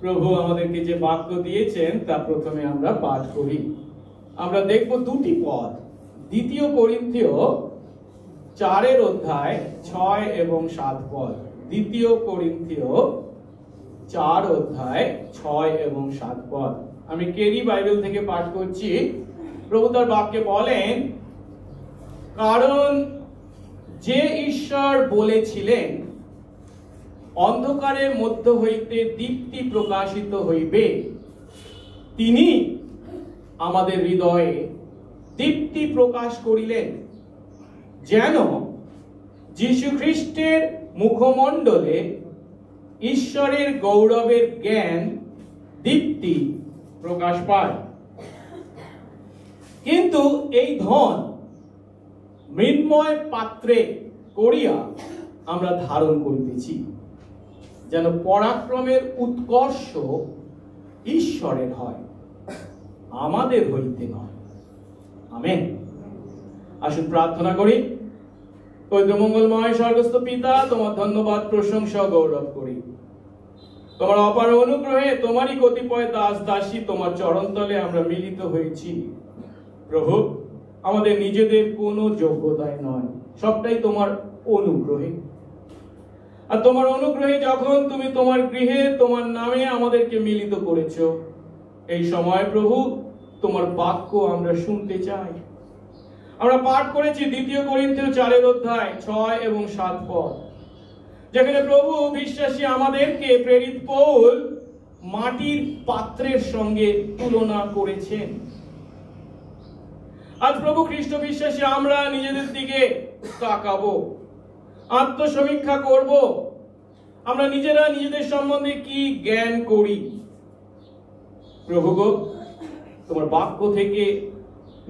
প্রভু আমাদেরকে যে বাক্য দিয়েছেন তা প্রথমে আমরা পাঠ করি। আমরা দেখব দুটি পদ, 2 করিন্থীয় 4 অধ্যায় 6 এবং 7 পদ। 2 করিন্থীয় 4 অধ্যায় 6 এবং 7 পদ। আমি কেরি বাইবেল থেকে পাঠ করছি। প্রভু তার বাক্যে বলেন, কারণ যে ঈশ্বর বলেছিলেন অন্ধকারের মধ্য হইতে দীপ্তি প্রকাশিত হইবে, তিনি আমাদের হৃদয়ে দীপ্তি প্রকাশ করিলেন, যেন যীশু খ্রিস্টের মুখমণ্ডলে ঈশ্বরের গৌরবের জ্ঞান দীপ্তি প্রকাশ পায়। কিন্তু এই ধন মৃন্ময় পাত্রে করিয়া আমরা ধারণ করিতেছি, যেন পরাক্রমের উৎকর্ষ ঈশ্বরের হয়, আমাদের হইতে নয়। আমেন। আসুন প্রার্থনা করি। পবিত্র মঙ্গলময় স্বর্গস্থ পিতা, তোমার ধন্যবাদ, প্রশংসা, গৌরব করি। তোমার অপার অনুগ্রহে তোমারই কতিপয় দাস দাসী তোমার চরণতলে আমরা মিলিত হয়েছি। প্রভু, আমাদের নিজেদের কোনো যোগ্যতায় নয়, সবটাই তোমার অনুগ্রহে। আর তোমার অনুগ্রহে যখন তুমি তোমার গৃহে তোমার নামে আমাদেরকে মিলিত করেছো, এই সময় প্রভু তোমার বাক্য আমরা শুনতে চাই। আমরা পাঠ করেছি 2 করিন্থীয় 4 অধ্যায় 6 এবং 7 পদ, যেখানে প্রভু বিশ্বাসী আমাদেরকে প্রেরিত পৌল মাটির পাত্রের সঙ্গে তুলনা করেছেন। আজ প্রভু খ্রিস্ট বিশ্বাসী আমরা নিজেদের দিকে তাকাবো, আত্মসমীক্ষা করব, আমরা নিজেরা নিজেদের সম্বন্ধে কি জ্ঞান করি। প্রভু গো, তোমার বাক্য থেকে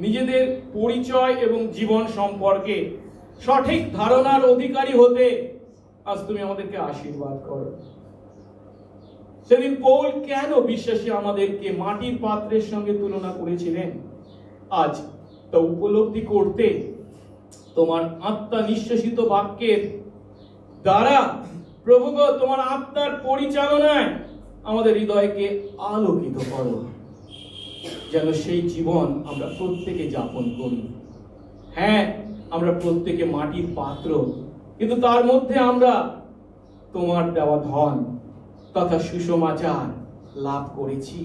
নিজেদের পরিচয় এবং জীবন সম্পর্কে সঠিক ধারণার অধিকারী হতে আজ তুমি আমাদেরকে আশীর্বাদ করো। সেদিন পৌল কেন বিশ্বাসী আমাদেরকে মাটির পাত্রের সঙ্গে তুলনা করেছিলেন, আজ তা উপলব্ধি করতে তোমার আত্মা নিঃশ্বাসিত বাক্যের দ্বারা প্রভু গো, তোমার আত্মার পরিচালনায় আমাদের হৃদয়কে আলোকিত করো, যেন সেই জীবন আমরা প্রত্যেকে যাপন করি। হ্যাঁ, আমরা প্রত্যেকে মাটির পাত্র, কিন্তু তার মধ্যে আমরা তোমার দেওয়া ধন তথা সুসমাচার লাভ করেছি,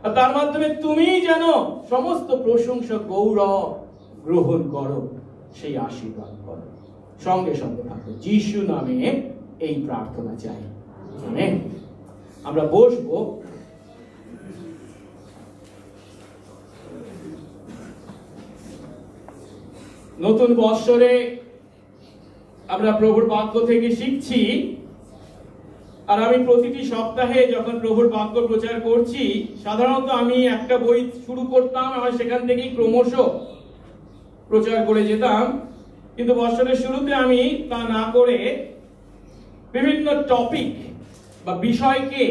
আর তার মাধ্যমে তুমি যেন সমস্ত প্রশংসা গৌরব গ্রহণ করো, সেই আশীর্বাদ করো। সঙ্গে সঙ্গে থাকো, যিশু নামে এই প্রার্থনা চাই, আমেন। আমরা বসবো। নতুন বৎসরে আমরা প্রভুর বাক্য থেকে শিখছি, আর আমি প্রতিটি সপ্তাহে যখন প্রভুর বাক্য প্রচার করছি, সাধারণত আমি একটা বই শুরু করতাম, আমার সেখান থেকেই ক্রমশ প্রচার করে যেতাম। কিন্তু বৎসরের শুরুতে আমি তা না করে বিভিন্ন টপিক বা বিষয়কে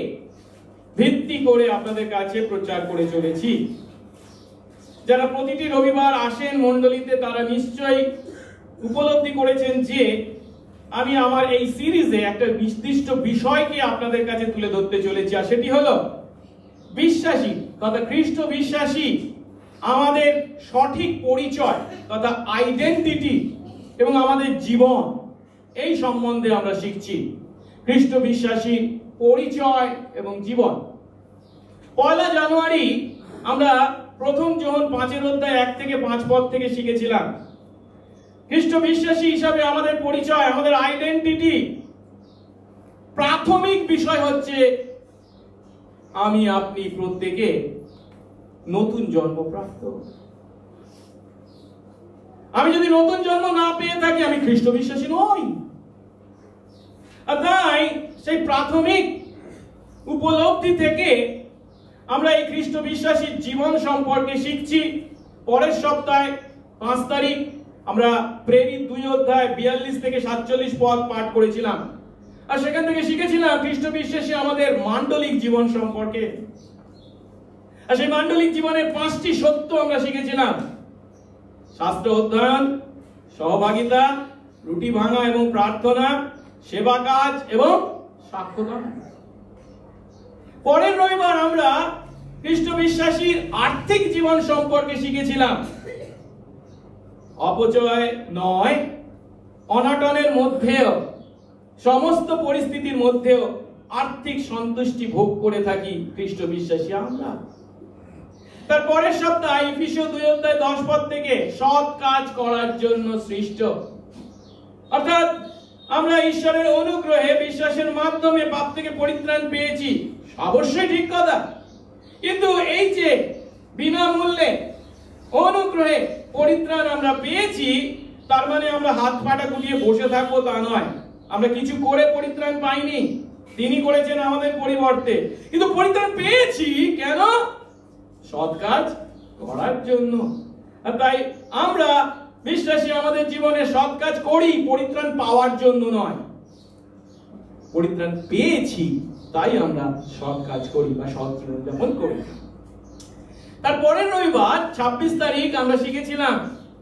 ভিত্তি করে আপনাদের কাছে প্রচার করে চলেছি। যারা প্রতিটি রবিবার আসেন মণ্ডলীতে, তারা নিশ্চয়ই উপলব্ধি করেছেন যে আমি আমার এই সিরিজে একটা নির্দিষ্ট বিষয়কে আপনাদের কাছে তুলে ধরতে চলেছি, আর সেটি হলো বিশ্বাসী তথা খ্রিস্ট বিশ্বাসী আমাদের সঠিক পরিচয় তথা আইডেন্টিটি এবং আমাদের জীবন, এই সম্বন্ধে আমরা শিখছি। খ্রিস্ট বিশ্বাসী পরিচয় এবং জীবন। 1 জানুয়ারি আমরা প্রথম যোহন 5 অধ্যায় 1 থেকে 5 পদ থেকে শিখেছিলাম খ্রিস্ট বিশ্বাসী হিসাবে আমাদের পরিচয়, আমাদের আইডেন্টিটি। প্রাথমিক বিষয় হচ্ছে আমি আপনি প্রত্যেকে নতুন জন্মপ্রাপ্ত। আমি যদি নতুন জন্ম না পেয়ে থাকি, আমি খ্রিস্ট বিশ্বাসী নই। আর তাই সেই প্রাথমিক উপলব্ধি থেকে আমরা এই খ্রিস্ট বিশ্বাসীর জীবন সম্পর্কে শিখছি। পরের সপ্তাহে 5 তারিখ আমরা প্রেরিত 2 অধ্যায় 42 থেকে 47 পদ পাঠ করেছিলাম, আর সেখান থেকে শিখেছিলাম খ্রিস্ট বিশ্বাসী আমাদের মান্ডলিক জীবন সম্পর্কে। আর সেই মান্ডলিক জীবনের 5টি সত্য আমরা শিখেছিলাম: শাস্ত্র অধ্যয়ন, সহভাগিতা, রুটি ভাঙা এবং প্রার্থনা, সেবা কাজ এবং সাক্ষ্যদান। পরের রবিবার আমরা খ্রিস্ট বিশ্বাসীর আর্থিক জীবন সম্পর্কে শিখেছিলাম। অপচয় নয়, অনাটনের মধ্যেও, সমস্ত পরিস্থিতির মধ্যেও আর্থিক সন্তুষ্টি ভোগ করে থাকি খ্রিস্ট বিশ্বাসী আমরা। তারপরের সপ্তাহে এফেসীয় 2:10 থেকে সৎ কাজ করার জন্য সৃষ্ট, অর্থাৎ আমরা ঈশ্বরের অনুগ্রহে বিশ্বাসের মাধ্যমে পাপ থেকে পরিত্রাণ পেয়েছি, অবশ্যই ঠিক কথা। কিন্তু এই যে বিনামূল্যে অনুগ্রহে পরিত্রাণ আমরা পেয়েছি, তার মানে আমরা হাত পাটা গুটিয়ে বসে থাকবো তা নয়। আমরা কিছু করে পরিত্রাণ পাইনি, তিনি করেছেন আমাদের পরিবর্তে। কিন্তু পরিত্রাণ পেয়েছি কেন? সৎ কাজ করার জন্য। আর তাই আমরা বিশ্বাসী আমাদের জীবনে সৎ কাজ করি পরিত্রাণ পাওয়ার জন্য নয়। পরিত্রাণ পেয়েছি তাই আমরা সৎ কাজ করি বা সৎ জীবন যাপন করি। তারপরের রবিবার 26 তারিখ আমরা শিখেছিলাম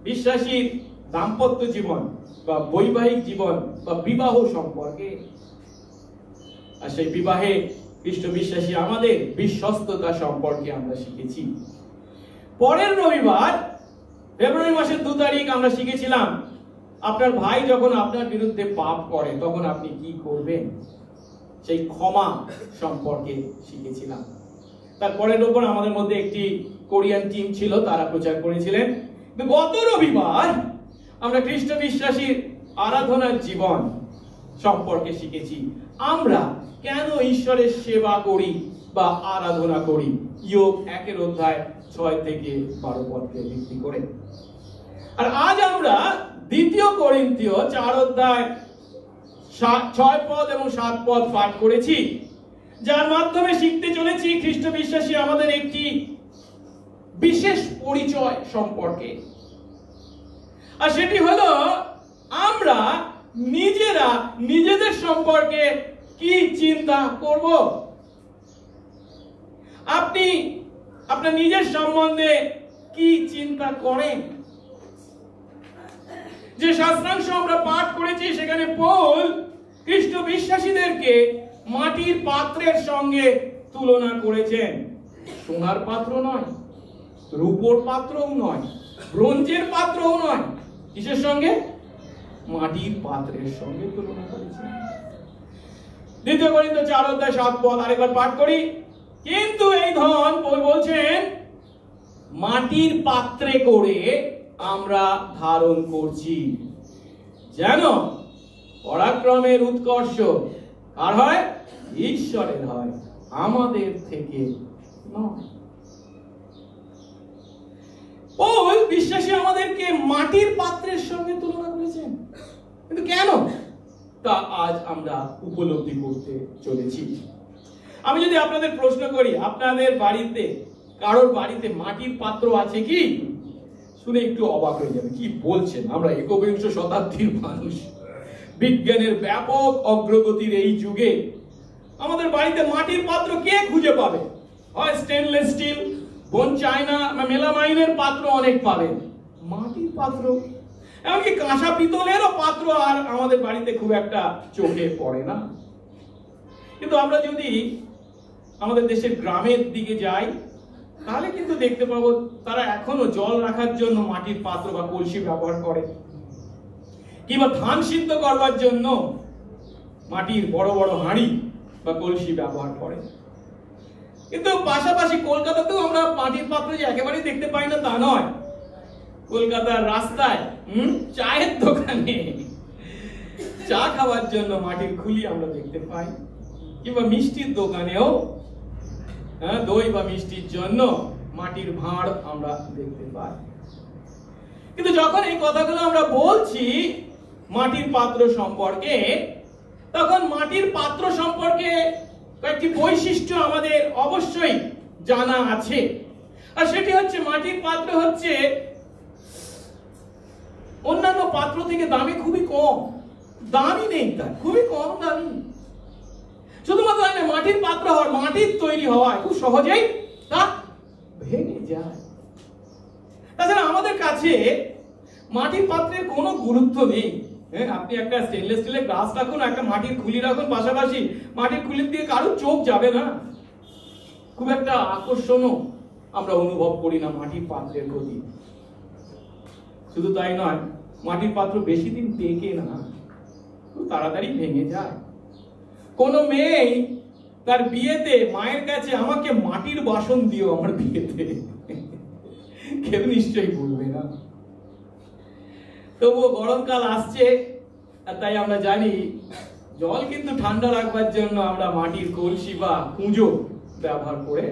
বিশ্বাসীর দাম্পত্য জীবন বা বৈবাহিক জীবন বা বিবাহ সম্পর্কে। আর সেই বিবাহে খ্রিস্ট বিশ্বাসী আমাদের বিশ্বস্ততা সম্পর্কে আমরা শিখেছি। পরের রবিবার ফেব্রুয়ারি মাসের 2 তারিখ আমরা শিখেছিলাম আপনার ভাই যখন আপনার বিরুদ্ধে পাপ করে তখন আপনি কি করবেন, সেই ক্ষমা সম্পর্কে শিখেছিলাম। তারপরের রবিবার আমাদের মধ্যে একটি কোরিয়ান টিম ছিল, তারা প্রচার করেছিলেন। গত রবিবার আমরা খ্রিস্ট বিশ্বাসীর আরাধনার জীবন সম্পর্কে শিখেছি। আমরা কেন ঈশ্বরের সেবা করি বা আরাধনা করি, ইয়োব 1:6 থেকে 12 পদকে ভিত্তি করে। আর আজ আমরা 2 করিন্থীয় 4:6 পদ এবং 7 পদ পাঠ করেছি, যার মাধ্যমে শিখতে চলেছি খ্রিস্ট বিশ্বাসী আমাদের একটি বিশেষ পরিচয় সম্পর্কে। আর সেটি হলো আমরা নিজেরা নিজেদের সম্পর্কে কি চিন্তা করব। আপনি আপনার নিজের সম্বন্ধে কি চিন্তা করেন? যে শাস্ত্রাংশ আমরা পাঠ করেছি সেখানে পৌল খ্রিস্ট বিশ্বাসীদেরকে মাটির পাত্রের সঙ্গে তুলনা করেছেন। সোনার পাত্র নয়, রূপোর পাত্রও নয়, ব্রোঞ্জের পাত্রও নয়, কিসের সঙ্গে? মাটির পাত্রের সঙ্গে তুলনা করেছেন। 2 করিন্থীয় 4:7 পদ আরেকবার পাঠ করি। কিন্তু এই ধন পৌল বলছেন মাটির পাত্রে করে আমরা ধারণ করছি, যেন পরাক্রমের উৎকর্ষ কার হয়? ঈশ্বরের হয়, আমাদের থেকে নয়। পৌল বিশ্বাসী আমাদেরকে মাটির পাত্রের সঙ্গে তুলনা করেছেন, কিন্তু কেন তা আজ আমরা উপলব্ধি করতে চলেছি। আমি যদি আপনাদের প্রশ্ন করি, আপনাদের বাড়িতে কারোর বাড়িতে মাটির পাত্র আছে কি? শুনে একটু অবাক হয়ে যাবে, কি বলছেন? আমরা 21 শতাব্দীর মানুষ, বিজ্ঞানের ব্যাপক অগ্রগতির এই যুগে আমাদের বাড়িতে মাটির পাত্র কে খুঁজে পাবে? হয় স্টেনলেস স্টিল, বোন চায়না বা মেলামাইনের পাত্র অনেক পাবেন, মাটির পাত্র, এমনকি কাঁসা পিতলেরও পাত্র আর আমাদের বাড়িতে খুব একটা চোখে পড়ে না। কিন্তু আমরা যদি আমাদের দেশের গ্রামের দিকে যাই তাহলে কিন্তু দেখতে পাবো তারা এখনো জল রাখার জন্য মাটির পাত্র বা কলসি ব্যবহার করে, কিংবা ধান সিদ্ধ করবার জন্য মাটির বড় বড় হাঁড়ি বা কলসি ব্যবহার করে। কিন্তু পাশাপাশি কলকাতাতেও আমরা মাটির পাত্র যে একেবারেই দেখতে পাই না তা নয়। কলকাতার রাস্তায় চায়ের দোকানে চা খাওয়ার জন্য মাটির খুলি আমরা দেখতে পাই, কিংবা মিষ্টির দোকানেও দই বা মিষ্টির জন্য মাটির ভাঁড় আমরা দেখতে পাই। কিন্তু যখন এই কথাগুলো আমরা বলছি মাটির পাত্র সম্পর্কে, তখন মাটির পাত্র সম্পর্কে কয়েকটি বৈশিষ্ট্য আমাদের অবশ্যই জানা আছে। আর সেটি হচ্ছে মাটির পাত্র হচ্ছে অন্যান্য পাত্র থেকে দামে খুবই কম, দামই নেই তার, খুবই কম দামি। শুধুমাত্র মাটির পাত্র হওয়ার, মাটির তৈরি হওয়ায় খুব সহজেই তা ভেঙে যায়। তাছাড়া আমাদের কাছে মাটির পাত্রের কোনো গুরুত্ব নেই। আপনি একটা স্টেনলেস স্টিলের গ্লাস রাখুন, একটা মাটির খুলি রাখুন পাশাপাশি, মাটির খুলির দিকে কারোর চোখ যাবে না। খুব একটা আকর্ষণও আমরা অনুভব করি না মাটির পাত্রের প্রতি। শুধু তাই নয়, মাটির পাত্র বেশি দিন টেকে না, খুব তাড়াতাড়ি ভেঙে যায়। কোন মেয়ে তার বিয়েতে মায়ের কাছে আমাকে মাটির বাসন দিও আমার বিয়েতে, কেউ নিশ্চয়ই বলবে না। তবুও গরমকাল আসছে, আর তাই আমরা জানি জল কিন্তু ঠান্ডা রাখবার জন্য আমরা মাটির কলসি বা কুঁজো ব্যবহার করে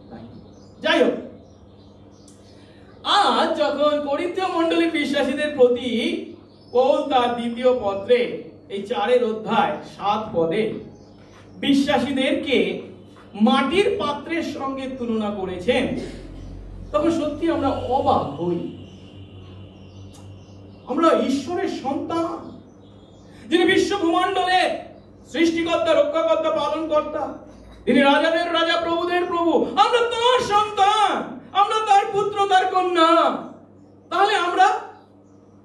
থাকি। যাই হোক, আজ যখন করিন্থীয় মণ্ডলীর বিশ্বাসীদের প্রতি পৌল তার দ্বিতীয় পত্রে এই 4 অধ্যায় 7 পদে বিশ্বাসীদেরকে মাটির পাত্রের সঙ্গে তুলনা করেছেন, তখন সত্যি আমরা অবাক হই। আমরা ঈশ্বরের সন্তান, যিনি বিশ্ব ভূমণ্ডলে সৃষ্টিকর্তা, রক্ষাকর্তা, পালনকর্তা, তিনি রাজাদের রাজা, প্রভুদের প্রভু। আমরা তার সন্তান, আমরা তার পুত্র, তার কন্যা। তাহলে আমরা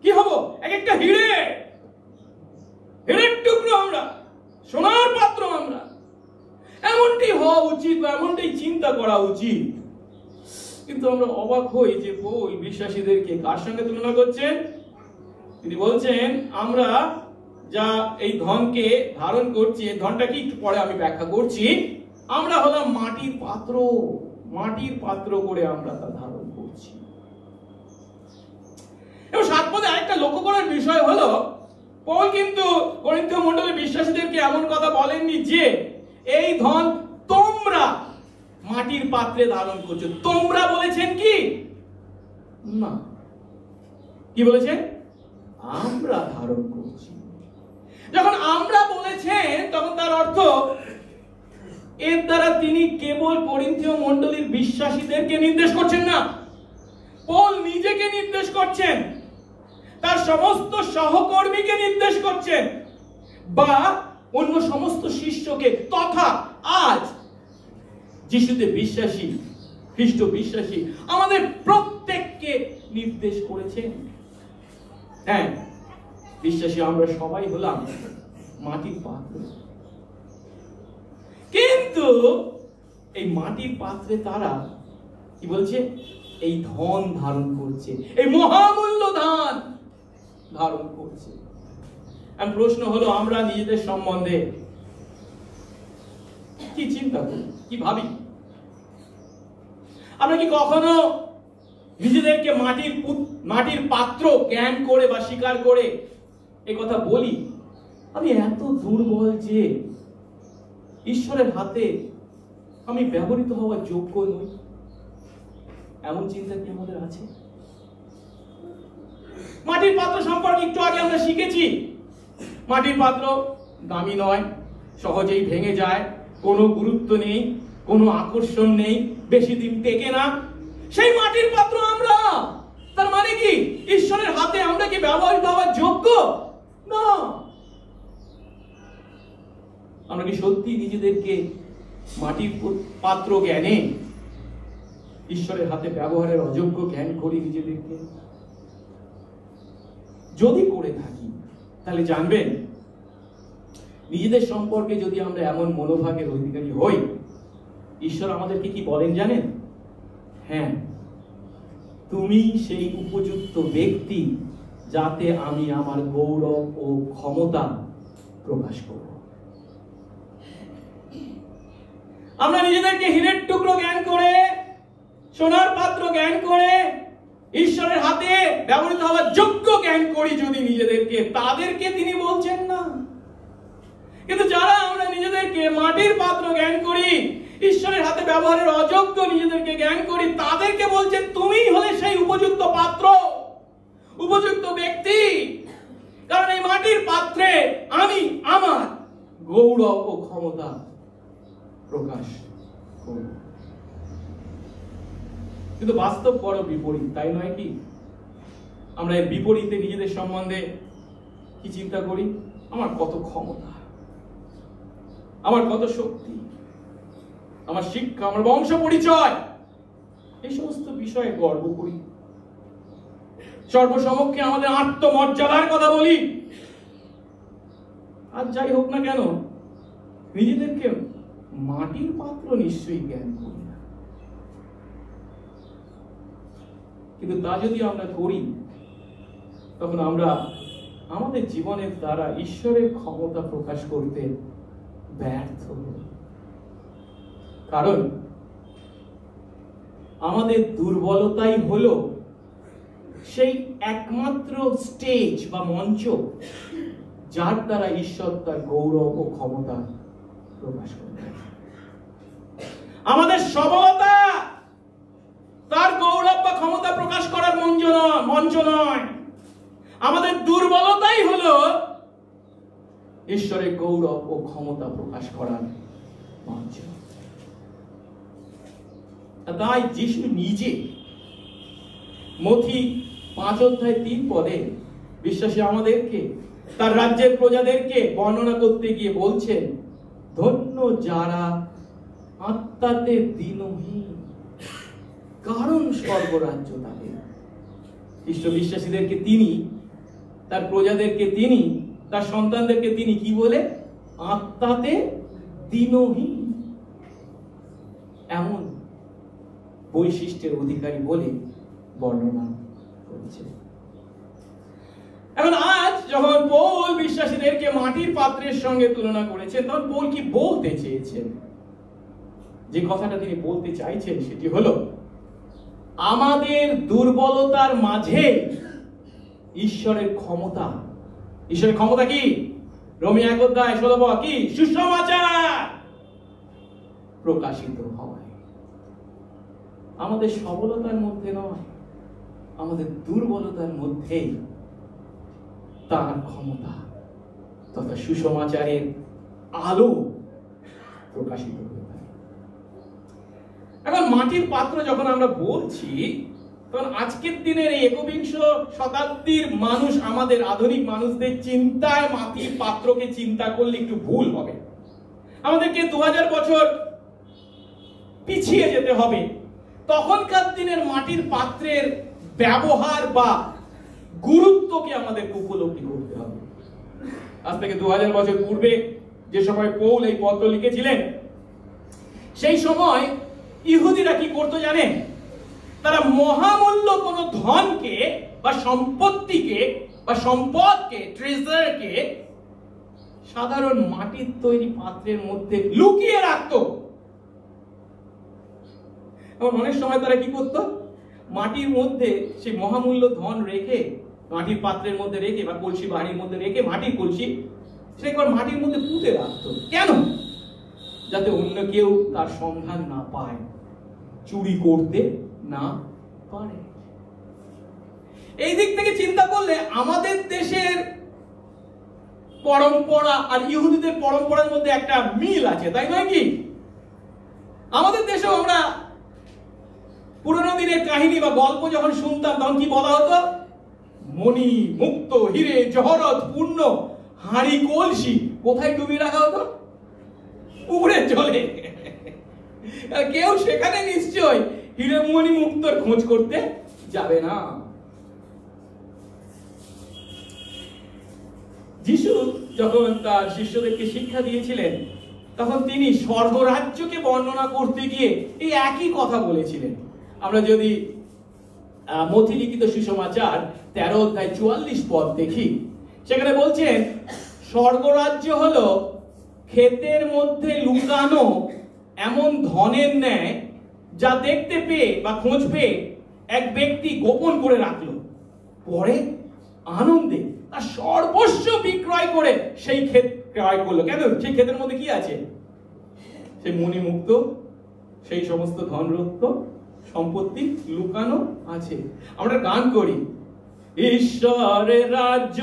কি হব? এক একটা হীরের টুকরো, আমরা সোনার পাত্র। আমরা এমনটি হওয়া উচিত বা এমনটি চিন্তা করা উচিত। কিন্তু আমরা অবাক হই যে পৌল বিশ্বাসীদেরকে কার সঙ্গে তুলনা করছেন? তিনি বলছেন আমরা যা এই ধনকে ধারণ করছি, এই ধনটা কি একটু পরে আমি ব্যাখ্যা করছি, আমরা হলাম মাটির পাত্র, মাটির পাত্র করে আমরা তা ধারণ করছি। এবং 7 পদে আরেকটা লক্ষ্য করার বিষয় হলো, পৌল কিন্তু করিন্থীয় মণ্ডলীর বিশ্বাসীদেরকে এমন কথা বলেননি যে এই ধন তোমরা মাটির পাত্রে ধারণ করছো। তোমরা বলেছেন কি না, কি বলেছেন? আমরা ধারণ করছি। যখন আমরা বলেছেন, তখন তার অর্থ এর দ্বারা তিনি কেবল করিন্থীয় মণ্ডলীর বিশ্বাসীদেরকে নির্দেশ করছেন না, পৌল নিজেকে নির্দেশ করছেন, তার সমস্ত সহকর্মীকে নির্দেশ করছেন, বা অন্য সমস্ত শিষ্যকে, তথা আজ যিশুতে বিশ্বাসী, খ্রিস্ট বিশ্বাসী আমাদের প্রত্যেককে নির্দেশ করেছেন। হ্যাঁ, বিশ্বাসী আমরা সবাই হলাম মাটির পাত্র। কিন্তু এই মাটির পাত্রে তারা কি বলছে? এই ধন ধারণ করছে, এই মহামূল্য ধান ধারণ করছে। প্রশ্ন হলো, আমরা নিজেদের সম্বন্ধে কি চিন্তা করি, কি ভাবি? আমরা কি কখনো নিজেদেরকে মাটির পাত্র জ্ঞান করে বা স্বীকার করে এ কথা বলি, আমি এত দুর্বল যে ঈশ্বরের হাতে আমি ব্যবহৃত হওয়ার যোগ্য নই? এমন চিন্তা কি আমাদের আছে? মাটির পাত্র সম্পর্কে একটু আগে আমরা শিখেছি, মাটির পাত্র দামি নয়, সহজেই ভেঙে যায়, কোনো গুরুত্ব নেই, কোনো আকর্ষণ নেই, বেশি দিন টেকে না। সেই মাটির পাত্র আমরা। তার মানে কি ঈশ্বরের হাতে আমরা কি ব্যবহৃত হওয়ার যোগ্য না? আমরা কি সত্যি নিজেদেরকে মাটির পাত্র জ্ঞানে ঈশ্বরের হাতে ব্যবহারের অযোগ্য জ্ঞান করি নিজেদেরকে? যদি করে থাকি, তাহলে জানবেন, নিজেদের সম্পর্কে যদি আমরা এমন মনোভাবের অধিকারী হই, ঈশ্বর আমাদেরকে কি বলেন জানেন? হ্যাঁ, তুমি সেই উপযুক্ত ব্যক্তি যাতে আমি আমার গৌরব ও ক্ষমতা প্রকাশ করব। আমরা নিজেদেরকে হীরের টুকরো জ্ঞান করে, সোনার পাত্র জ্ঞান করে, ঈশ্বরের হাতে ব্যবহৃত হওয়ার যোগ্য জ্ঞান করি যদি নিজেদেরকে, তাদেরকে তিনি বলছেন না। কিন্তু যারা আমরা নিজেদেরকে মাটির পাত্র জ্ঞান করি, ঈশ্বরের হাতে ব্যবহারের অযোগ্য নিজেদেরকে জ্ঞান করি, তাদেরকে বলছেন তুমি হলে সেই উপযুক্ত পাত্র, উপযুক্ত ব্যক্তি। কারণ এই মাটির পাত্রে আমি আমার গৌরব ও ক্ষমতা প্রকাশ করব। কিন্তু বাস্তব বড় বিপরীত, তাই নয় কি? আমরা এর বিপরীতে নিজেদের সম্বন্ধে কি চিন্তা করি? আমার কত ক্ষমতা, আমার কত শক্তি, আমার শিক্ষা, আমার বংশ পরিচয়, এই সমস্ত বিষয়ে গর্ব করি, সর্বসমক্ষে আমাদের আত্মমর্যাদার কথা বলি। আর যাই হোক না কেন, নিজেদেরকে মাটির পাত্র নিশ্চয়ই জ্ঞান করি না। কিন্তু তা যদি আমরা করি, তখন আমরা আমাদের জীবনের দ্বারা ঈশ্বরের ক্ষমতা প্রকাশ করতে ব্যর্থ হব। কারণ আমাদের দুর্বলতাই হলো সেই একমাত্র স্টেজ বা মঞ্চ যার দ্বারা ঈশ্বর তার গৌরব ও ক্ষমতা প্রকাশ করে। আমাদের সবলতা তার গৌরব বা ক্ষমতা প্রকাশ করার মঞ্চ নয়। আমাদের দুর্বলতাই হলো ঈশ্বরের গৌরব ও ক্ষমতা প্রকাশ করার মঞ্চ। তাই যিশু নিজে মথি 5:3 বিশ্বাসী আমাদেরকে, তার রাজ্যের প্রজাদেরকে বর্ণনা করতে গিয়ে বলছেন, ধন্য যারা আত্মাতে দীনহীন, কারণ স্বর্গরাজ্য তাদের। খ্রিস্ট বিশ্বাসীদেরকে তিনি, তার প্রজাদেরকে তিনি, তার সন্তানদেরকে তিনি কি বলে? আত্মাতে দীনহীন এমন বৈশিষ্ট্যের অধিকারী বলে বর্ণনা করেছে। এখন আজ যখন পৌল বিশ্বাসীদেরকে মাটির পাত্রের সঙ্গে তুলনা করেছেন, তখন পৌল কি বলতে চেয়েছেন? যে কথাটা তিনি বলতে চাইছেন সেটি হলো, আমাদের দুর্বলতার মাঝে ঈশ্বরের ক্ষমতা। ঈশ্বরের ক্ষমতা কি? রোমী 1:16 কি? সুসমাচার প্রকাশিত হয়। আমাদের সবলতার মধ্যে নয়, আমাদের দুর্বলতার মধ্যেই তার ক্ষমতা তথা সুসমাচারের আলো প্রকাশিত হয়ে থাকে। এখন মাটির পাত্র যখন আমরা বলছি, তখন আজকের দিনের এই 21 শতাব্দীর মানুষ, আমাদের আধুনিক মানুষদের চিন্তায় মাটির পাত্রকে চিন্তা করলে একটু ভুল হবে। আমাদেরকে 2000 বছর পিছিয়ে যেতে হবে। তখনকার দিনের মাটির পাত্রের ব্যবহার বা গুরুত্বকে আমাদের উপলব্ধি করতে হবে। আজ থেকে 2000 বছর পূর্বে যে সময় পৌল এই পত্র লিখেছিলেন, সেই সময় ইহুদিরা কি করতো জানেন? তারা মহামূল্য কোন ধনকে বা সম্পত্তিকে বা সম্পদকে, ট্রেজারকে সাধারণ মাটির তৈরি পাত্রের মধ্যে লুকিয়ে রাখতো। এবং অনেক সময় তারা কি করতো? মাটির মধ্যে সেই মহামূল্য ধন রেখে, মাটির পাত্রের মধ্যে রেখে বা কলসি বাড়ির মধ্যে রেখে, মাটির কলসি সে একবার মাটির মধ্যে পুঁতে রাখতো। কেন? যাতে অন্য কেউ তার সন্ধান না পায়, চুরি করতে না পারে। এই দিক থেকে চিন্তা করলে আমাদের দেশের পরম্পরা আর ইহুদিদের পরম্পরার মধ্যে একটা মিল আছে, তাই নয় কি? আমাদের দেশেও আমরা পুরোনো দিনের কাহিনী বা গল্প যখন শুনতাম, তখন কি বলা হতো? মণি, মুক্ত, হিরে, জহরত পূর্ণ হাঁড়ি, কলসি কোথায় ডুবিয়ে রাখা হতো? উপরে জলে। কেউ সেখানে নিশ্চয় হিরে, মণি, মুক্তর খোঁজ করতে যাবে না। যিশু যখন তার শিষ্যদেরকে শিক্ষা দিয়েছিলেন, তখন তিনি স্বর্গরাজ্যকে বর্ণনা করতে গিয়ে এই একই কথা বলেছিলেন। আমরা যদি মথি লিখিত সুসমাচার 13:44 দেখি, সেখানে বলছেন, স্বর্গরাজ্য হলো ক্ষেতের মধ্যে লুকানো এমন ধনের ন্যায়, যা দেখতে পেয়ে বা খোঁজ পেয়ে এক ব্যক্তি গোপন করে রাখলো, পরে আনন্দে তার সর্বস্ব বিক্রয় করে সেই ক্ষেত ক্রয় করলো। কেন? সেই ক্ষেতের মধ্যে কি আছে? সেই মণিমুক্ত, সেই সমস্ত ধনরত্ন সম্পত্তি লুকানো আছে। আমরা গান করি, ঈশ্বরের রাজ্য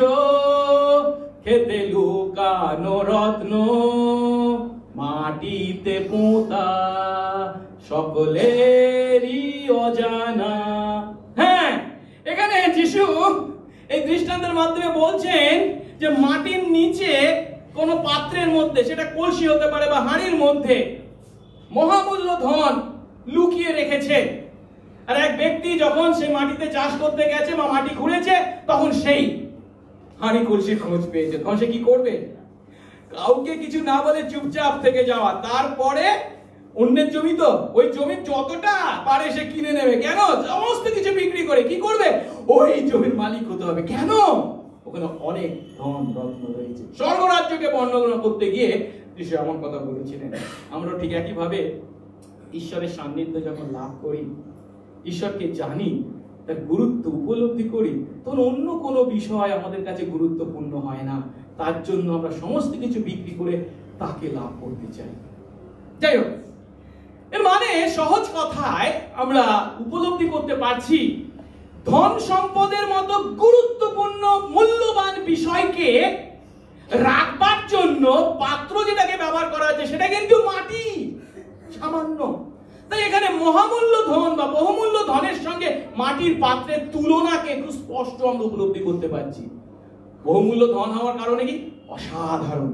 খেতে লুকানো রত্ন, মাটিতে পোঁতা সকলেরই অজানা। হ্যাঁ, এখানে যিশু এই দৃষ্টান্তের মাধ্যমে বলছেন যে মাটির নিচে কোন পাত্রের মধ্যে, সেটা কলসি হতে পারে বা হাঁড়ির মধ্যে, মহামূল্য ধন লুকিয়ে রেখেছে। আর এক ব্যক্তি যখন সে মাটিতে চাষ করতে গেছে বা মাটি খুঁড়েছে, তখন সেই হাঁড়ি কলসির খোঁজ পেয়েছে। তখন সে কি করবে? কাউকে কিছু না বলে চুপচাপ থেকে যাওয়া, তারপরে অন্যের জমি তো, ওই জমির যতটা পারে সে কিনে নেবে। কেন? সমস্ত কিছু বিক্রি করে কি করবে? ওই জমির মালিক হতে হবে। কেন? ওখানে অনেক ধন রত্ন রয়েছে। স্বর্গরাজ্যকে বর্ণনা করতে গিয়ে যিশু এমন কথা বলেছিলেন। আমরা ঠিক একইভাবে ঈশ্বরের সান্নিধ্য যখন লাভ করি, ঈশ্বরকে জানি, তার গুরুত্ব উপলব্ধি করি, তখন অন্য কোনো বিষয় আমাদের কাছে গুরুত্বপূর্ণ হয় না। তার জন্য আমরা সমস্ত কিছু বিক্রি করে তাকে লাভ করতে চাই। যাই হোক, এর মানে সহজ কথায় আমরা উপলব্ধি করতে পারছি, ধন সম্পদের মতো গুরুত্বপূর্ণ মূল্যবান বিষয়কে রাখবার জন্য পাত্র যেটাকে ব্যবহার করা হচ্ছে সেটা কিন্তু মাটি, সামান্য। তাই এখানে মহামূল্য ধন বা বহুমূল্য ধনের সঙ্গে মাটির পাত্রের তুলনাকে খুব স্পষ্ট আমরা উপলব্ধি করতে পারছি। বহুমূল্য ধন হওয়ার কারণে কি? অসাধারণ।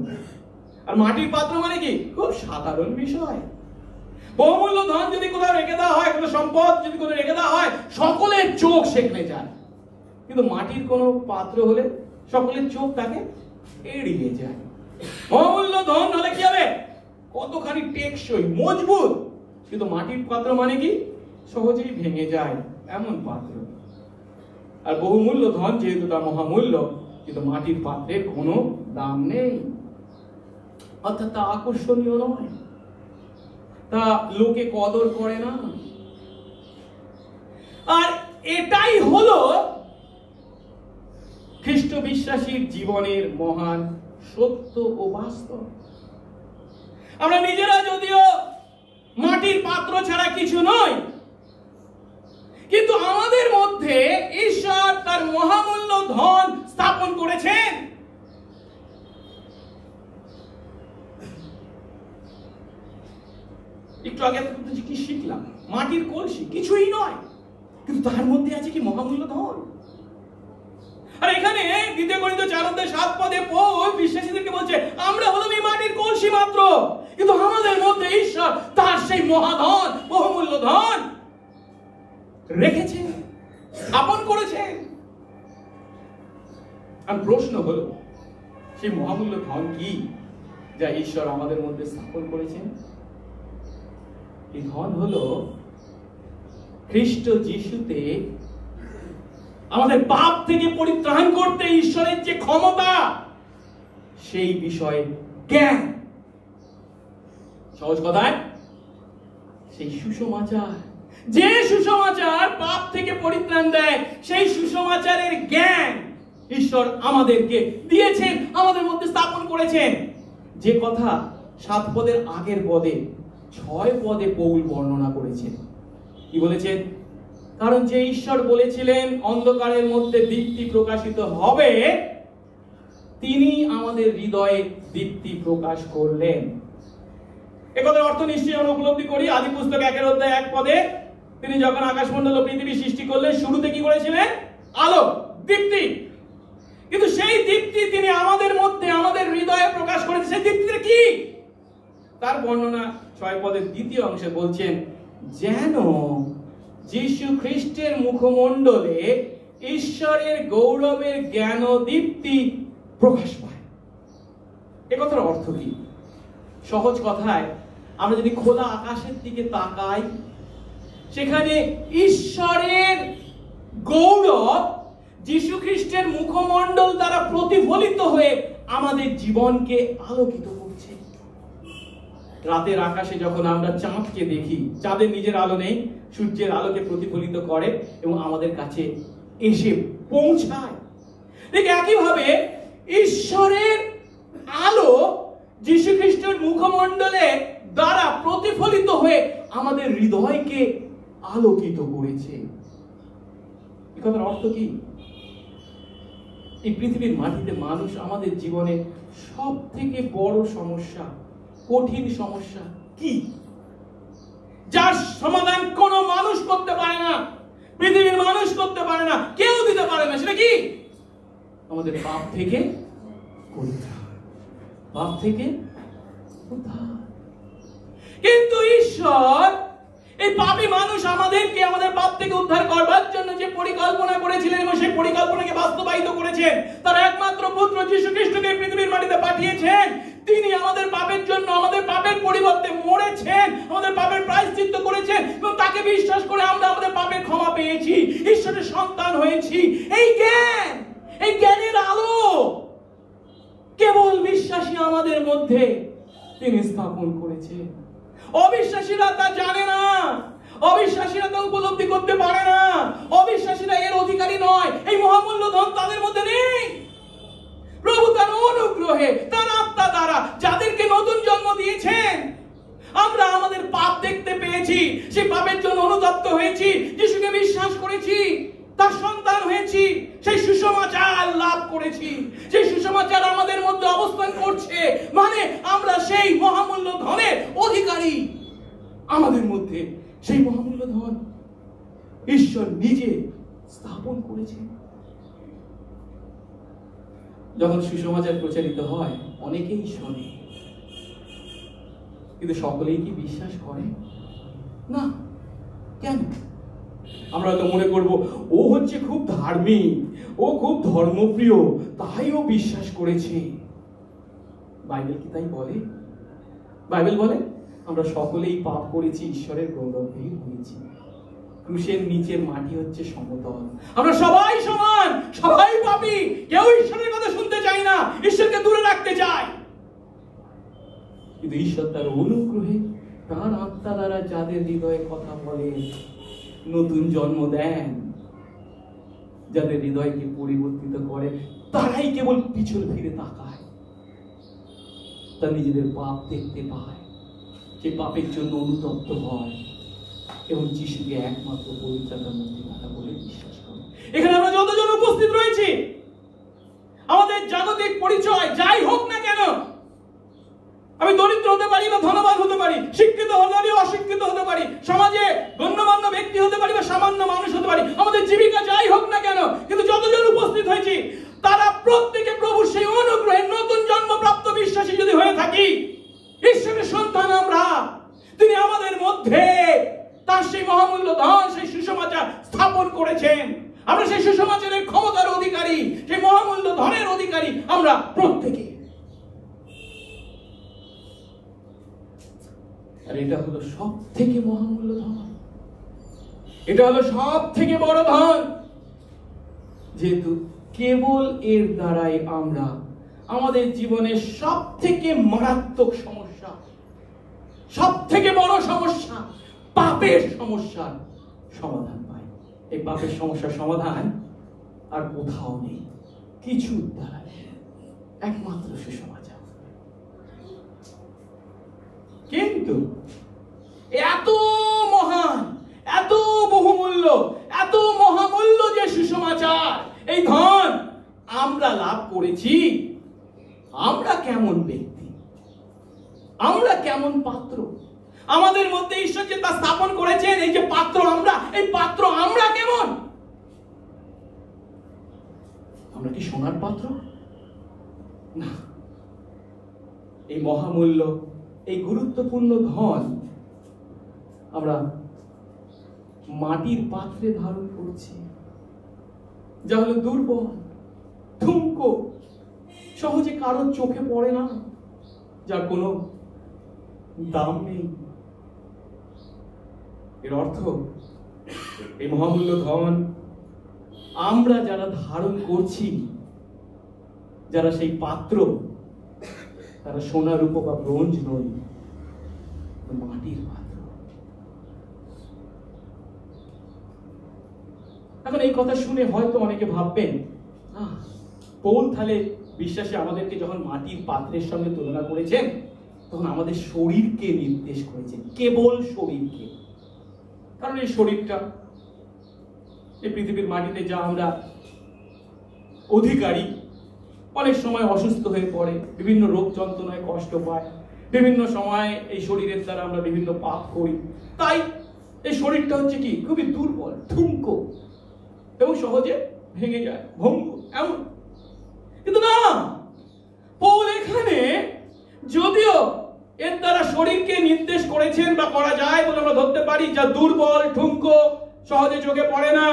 আর মাটির পাত্র মানে কি? খুব সাধারণ বিষয়। বহুমূল্য ধন যদি কোথাও রেখে দেওয়া হয়, কোনো সম্পদ যদি কোথাও রেখে দেওয়া হয়, সকলের চোখ সেখানে যায়। কিন্তু মাটির কোনো পাত্র হলে সকলের চোখ তাকে এড়িয়ে যায়। বহুমূল্য ধন হলে কি হবে? কতখানি টেকসই, মজবুত। কিন্তু মাটির পাত্র মানে কি? সহজেই ভেঙে যায় এমন পাত্র। আর বহুমূল্য ধন যেহেতু তার মহামূল্য, কিন্তু মাটির পাত্রের কোনো দাম নেই, অর্থাৎ তা আকর্ষণীয় নয়, তা লোকে কদর করে না। আর এটাই হলো খ্রিস্ট বিশ্বাসীর জীবনের মহান সত্য ও বাস্তব। আমরা নিজেরা যদিও মাটির পাত্র ছাড়া কিছু নয়, কিন্তু আমাদের মধ্যে ঈশ্বর তার মহামূল্য ধন স্থাপন করেছেন। একটু আগে কি শিখলাম? মাটির কলসি কিছুই নয়, কিন্তু তার মধ্যে আছে কি? মহামূল্য ধন। আর এখানে 2 করিন্থীয় 4:7 পৌল বিশ্বাসীদেরকে বলছে, আমরা হলাম এই মাটির কলসি মাত্র, কিন্তু আমাদের মধ্যে ঈশ্বর তার সেই মহাধন, বহুমূল্য ধন রেখেছেন, স্থাপন করেছেন। আর প্রশ্ন হলো, সেই মহামূল্য ধন কি যা ঈশ্বর আমাদের মধ্যে স্থাপন করেছেন? এই ধন হলো খ্রিস্ট যিশুতে আমাদের পাপ থেকে পরিত্রাণ করতে ঈশ্বরের যে ক্ষমতা, সেই বিষয়ে জ্ঞান। সহজ কথায়, সেই সুসমাচার, যে সুসমাচার পাপ থেকে পরিত্রাণ দেয়, সেই সুসমাচারের জ্ঞান ঈশ্বর আমাদেরকে দিয়েছেন, আমাদের মধ্যে স্থাপন করেছেন। যে কথা 7 পদের আগের পদে 6 পদে পৌল বর্ণনা করেছেন। কি বলেছেন? কারণ যে ঈশ্বর বলেছিলেন অন্ধকারের মধ্যে দীপ্তি প্রকাশিত হবে, তিনি আমাদের হৃদয়ে দীপ্তি প্রকাশ করলেন। একথার অর্থ নিশ্চয়ই আমরা উপলব্ধি করি। আদি পুস্তক 1 পদে তিনি যখন আকাশমণ্ডল ও পৃথিবী সৃষ্টি করলেন, শুরুতে কি করেছিলেন? আলো, দীপ্তি। কিন্তু সেই দীপ্তি তিনি আমাদের মধ্যে, আমাদের হৃদয়ে প্রকাশ করেছেন। সেই দীপ্তিটা কি? তার বর্ণনা 6 পদের 2য় অংশে বলছেন, যেন যীশু খ্রিস্টের মুখমণ্ডলে ঈশ্বরের গৌরবের জ্ঞান ও দীপ্তি প্রকাশ পায়। এ কথার অর্থ কি? সহজ কথায়, আমরা যদি খোলা আকাশের দিকে তাকাই, সেখানে ঈশ্বরের গৌরব যীশু খ্রিস্টের মুখমণ্ডল দ্বারা প্রতিফলিত হয়ে আমাদের জীবনকে আলোকিত করছে। রাতের আকাশে যখন আমরা চাঁদকে দেখি, চাঁদের নিজের আলো নেই, সূর্যের আলোকে প্রতিফলিত করে এবং আমাদের কাছে এসে পৌঁছায়। ঠিক একইভাবে ঈশ্বরের আলো যীশু খ্রিস্টের মুখমণ্ডলে দ্বারা প্রতিফলিত হয়ে আমাদের হৃদয়কে আলোকিত করেছে। এই কথার অর্থ কি? এই পৃথিবীর মাটিতে মানুষ আমাদের জীবনে সব থেকে বড় সমস্যা, কঠিন সমস্যা কি, যার সমাধান কোনো মানুষ করতে পারে না, পৃথিবীর মানুষ করতে পারে না, কেউ দিতে পারে না। সেটা কি? আমাদের পাপ থেকে পরিত্রাণ, পাপ থেকে উদ্ধার। কিন্তু ঈশ্বর এই পাপী মানুষ আমাদেরকে আমাদের পাপ থেকে উদ্ধার করবার জন্য যে পরিকল্পনা করেছিলেন এবং সেই পরিকল্পনাকে বাস্তবায়িত করেছেন, তার একমাত্র পুত্র যীশু খ্রিস্টকে পৃথিবীর মাটিতে পাঠিয়েছেন। তিনি আমাদের পাপের জন্য, আমাদের পাপের পরিবর্তে মরেছেন, আমাদের পাপের প্রায়শ্চিত্ত করেছেন এবং তাকে বিশ্বাস করে আমরা আমাদের পাপের ক্ষমা পেয়েছি, ঈশ্বরের সন্তান হয়েছি। এই জ্ঞান, এই জ্ঞানের আলো কেবল বিশ্বাসী আমাদের মধ্যে তিনি স্থাপন করেছেন। অবিশ্বাসীরা তা জানে না, অবিশ্বাসীরা তা উপলব্ধি করতে পারে না, অবিশ্বাসীরা এর অধিকারী নয়। এই মহামূল্য ধন তাদের মধ্যে নেই। প্রভু তার অনুগ্রহে, তার আত্মা দ্বারা যাদেরকে নতুন জন্ম দিয়েছেন, আমরা আমাদের পাপ দেখতে পেয়েছি, সেই পাপের জন্য অনুতপ্ত হয়েছি, যিশুকে বিশ্বাস করেছি, তার সন্তান হয়েছি, সেই সুসমাচার লাভ করেছি, সেই সুসমাচার আমাদের মধ্যে অবস্থান করছে, মানে আমরা সেই মহামূল্য ধনের অধিকারী। আমাদের মধ্যে সেই মহামূল্য ধন ঈশ্বর নিজে স্থাপন করেছেন। যখন সুসমাচার প্রচারিত হয় অনেকেই শোনে, কিন্তু সকলেই কি বিশ্বাস করে না? কেন? আমরা তো মনে করব ও হচ্ছে খুব ধার্মিক, ও খুব ধর্মপ্রিয়, তাই ও বিশ্বাস করেছে। বাইবেল কি তাই বলে? বাইবেল বলে আমরা সকলেই পাপ করেছি, ঈশ্বরের গৌরবহীন হয়েছি। ক্রুশের নিচের মাটি হচ্ছে সমতল, আমরা সবাই সমান, সবাই পাপী, কেউ ঈশ্বরের কথা শুনতে চাই না, ঈশ্বরকে দূরে রাখতে চাই। কিন্তু ঈশ্বর তার অনুগ্রহে, তার আত্মা দ্বারা যাদের হৃদয়ে কথা বলেন, নতুন জন্ম দেন, যাদের হৃদয়কে পরিবর্তিত করে, তারাই কেবল পিছন ফিরে তাকায়, তার নিজেদের পাপ দেখতে পায়, সে পাপের জন্য অনুতপ্ত হয় এবং যিশুকে একমাত্র পবিত্রতার মুক্তিদাতা বলে বিশ্বাস করে। এখানে আমরা যতজন উপস্থিত রয়েছি, আমাদের জাগতিক পরিচয় যাই হোক না কেন, আমি দরিদ্র হতে পারি বা ধনবান হতে পারি, শিক্ষিত হতে পারি, অশিক্ষিত হতে পারি, সমাজে গণ্যমান্য ব্যক্তি হতে পারি বা সামান্য মানুষ হতে পারি, আমাদের জীবিকা যাই হোক না কেন, কিন্তু যতজন উপস্থিত হয়েছি তারা প্রত্যেকে প্রভুর সেই অনুগ্রহে নতুন জন্মপ্রাপ্ত বিশ্বাসী যদি হয়ে থাকি, ঈশ্বরের সন্তান আমরা, তিনি আমাদের মধ্যে তার সেই মহামূল্য ধন, সেই সুসমাচার স্থাপন করেছেন। আমরা সেই সুসমাচারের ক্ষমতার অধিকারী, সেই মহামূল্য ধনের অধিকারী আমরা প্রত্যেকে। আর এটা হলো সব থেকে মহামূল্য ধন, এটা হলো সব থেকে বড় ধন, যেহেতু কেবল এর দ্বারাই আমরা আমাদের জীবনের সব থেকে মারাত্মক সমস্যা, সব থেকে বড় সমস্যা, পাপের সমস্যার সমাধান পাই। এই পাপের সমস্যার সমাধান আর কোথাও নেই, কিছুর দ্বারা, একমাত্র সুসমাচার। কিন্তু এত মহান, এত বহুমূল্য, এত মহামূল্য যে সুসমাচার, এই ধন আমরা লাভ করেছি, আমরা কেমন ব্যক্তি, আমরা কেমন পাত্র, আমাদের মধ্যে ঈশ্বর যে তা স্থাপন করেছেন, এই যে পাত্র আমরা, এই পাত্র আমরা কেমন? আমরা কি সোনার পাত্র? না, এই মহামূল্য, এই গুরুত্বপূর্ণ ধন আমরা মাটির পাত্রে ধারণ করছি, যা হলো দুর্বল, ঠুনকো, সহজে কারোর চোখে পড়ে না, যার কোনো দাম নেই। এর অর্থ এই মহামূল্য ধন আমরা যারা ধারণ করছি, যারা সেই পাত্র, তারা সোনা রূপো বা ব্রোঞ্জ নয়, মাটির পাত্র। এখন এই কথা শুনে হয়তো অনেকে ভাববেন, পৌল তাহলে বিশ্বাসে আমাদেরকে যখন মাটির পাত্রের সঙ্গে তুলনা করেছেন, তখন আমাদের শরীরকে নির্দেশ করেছেন, কেবল শরীরকে। কারণ এই শরীরটা, এই পৃথিবীর মাটিতে যা আমরা অধিকারী, অনেক সময় অসুস্থ হয়ে পড়ে, বিভিন্ন রোগ যন্ত্রণায় কষ্ট পায়, বিভিন্ন সময় এই শরীরের দ্বারা আমরা বিভিন্ন পাপ করি। তাই এই শরীরটা হচ্ছে কি খুবই দুর্বল, ঠুনকো এবং সহজে ভেঙে যায়, ভঙ্গুর এমন। কিন্তু না, পৌল এখানে যদিও এর দ্বারা শরীরকে নির্দেশ করেছেন বা করা যায় বলে আমরা ধরতে পারি, যা দুর্বল, ঠুনকো, সহজে চোখে পড়ে না,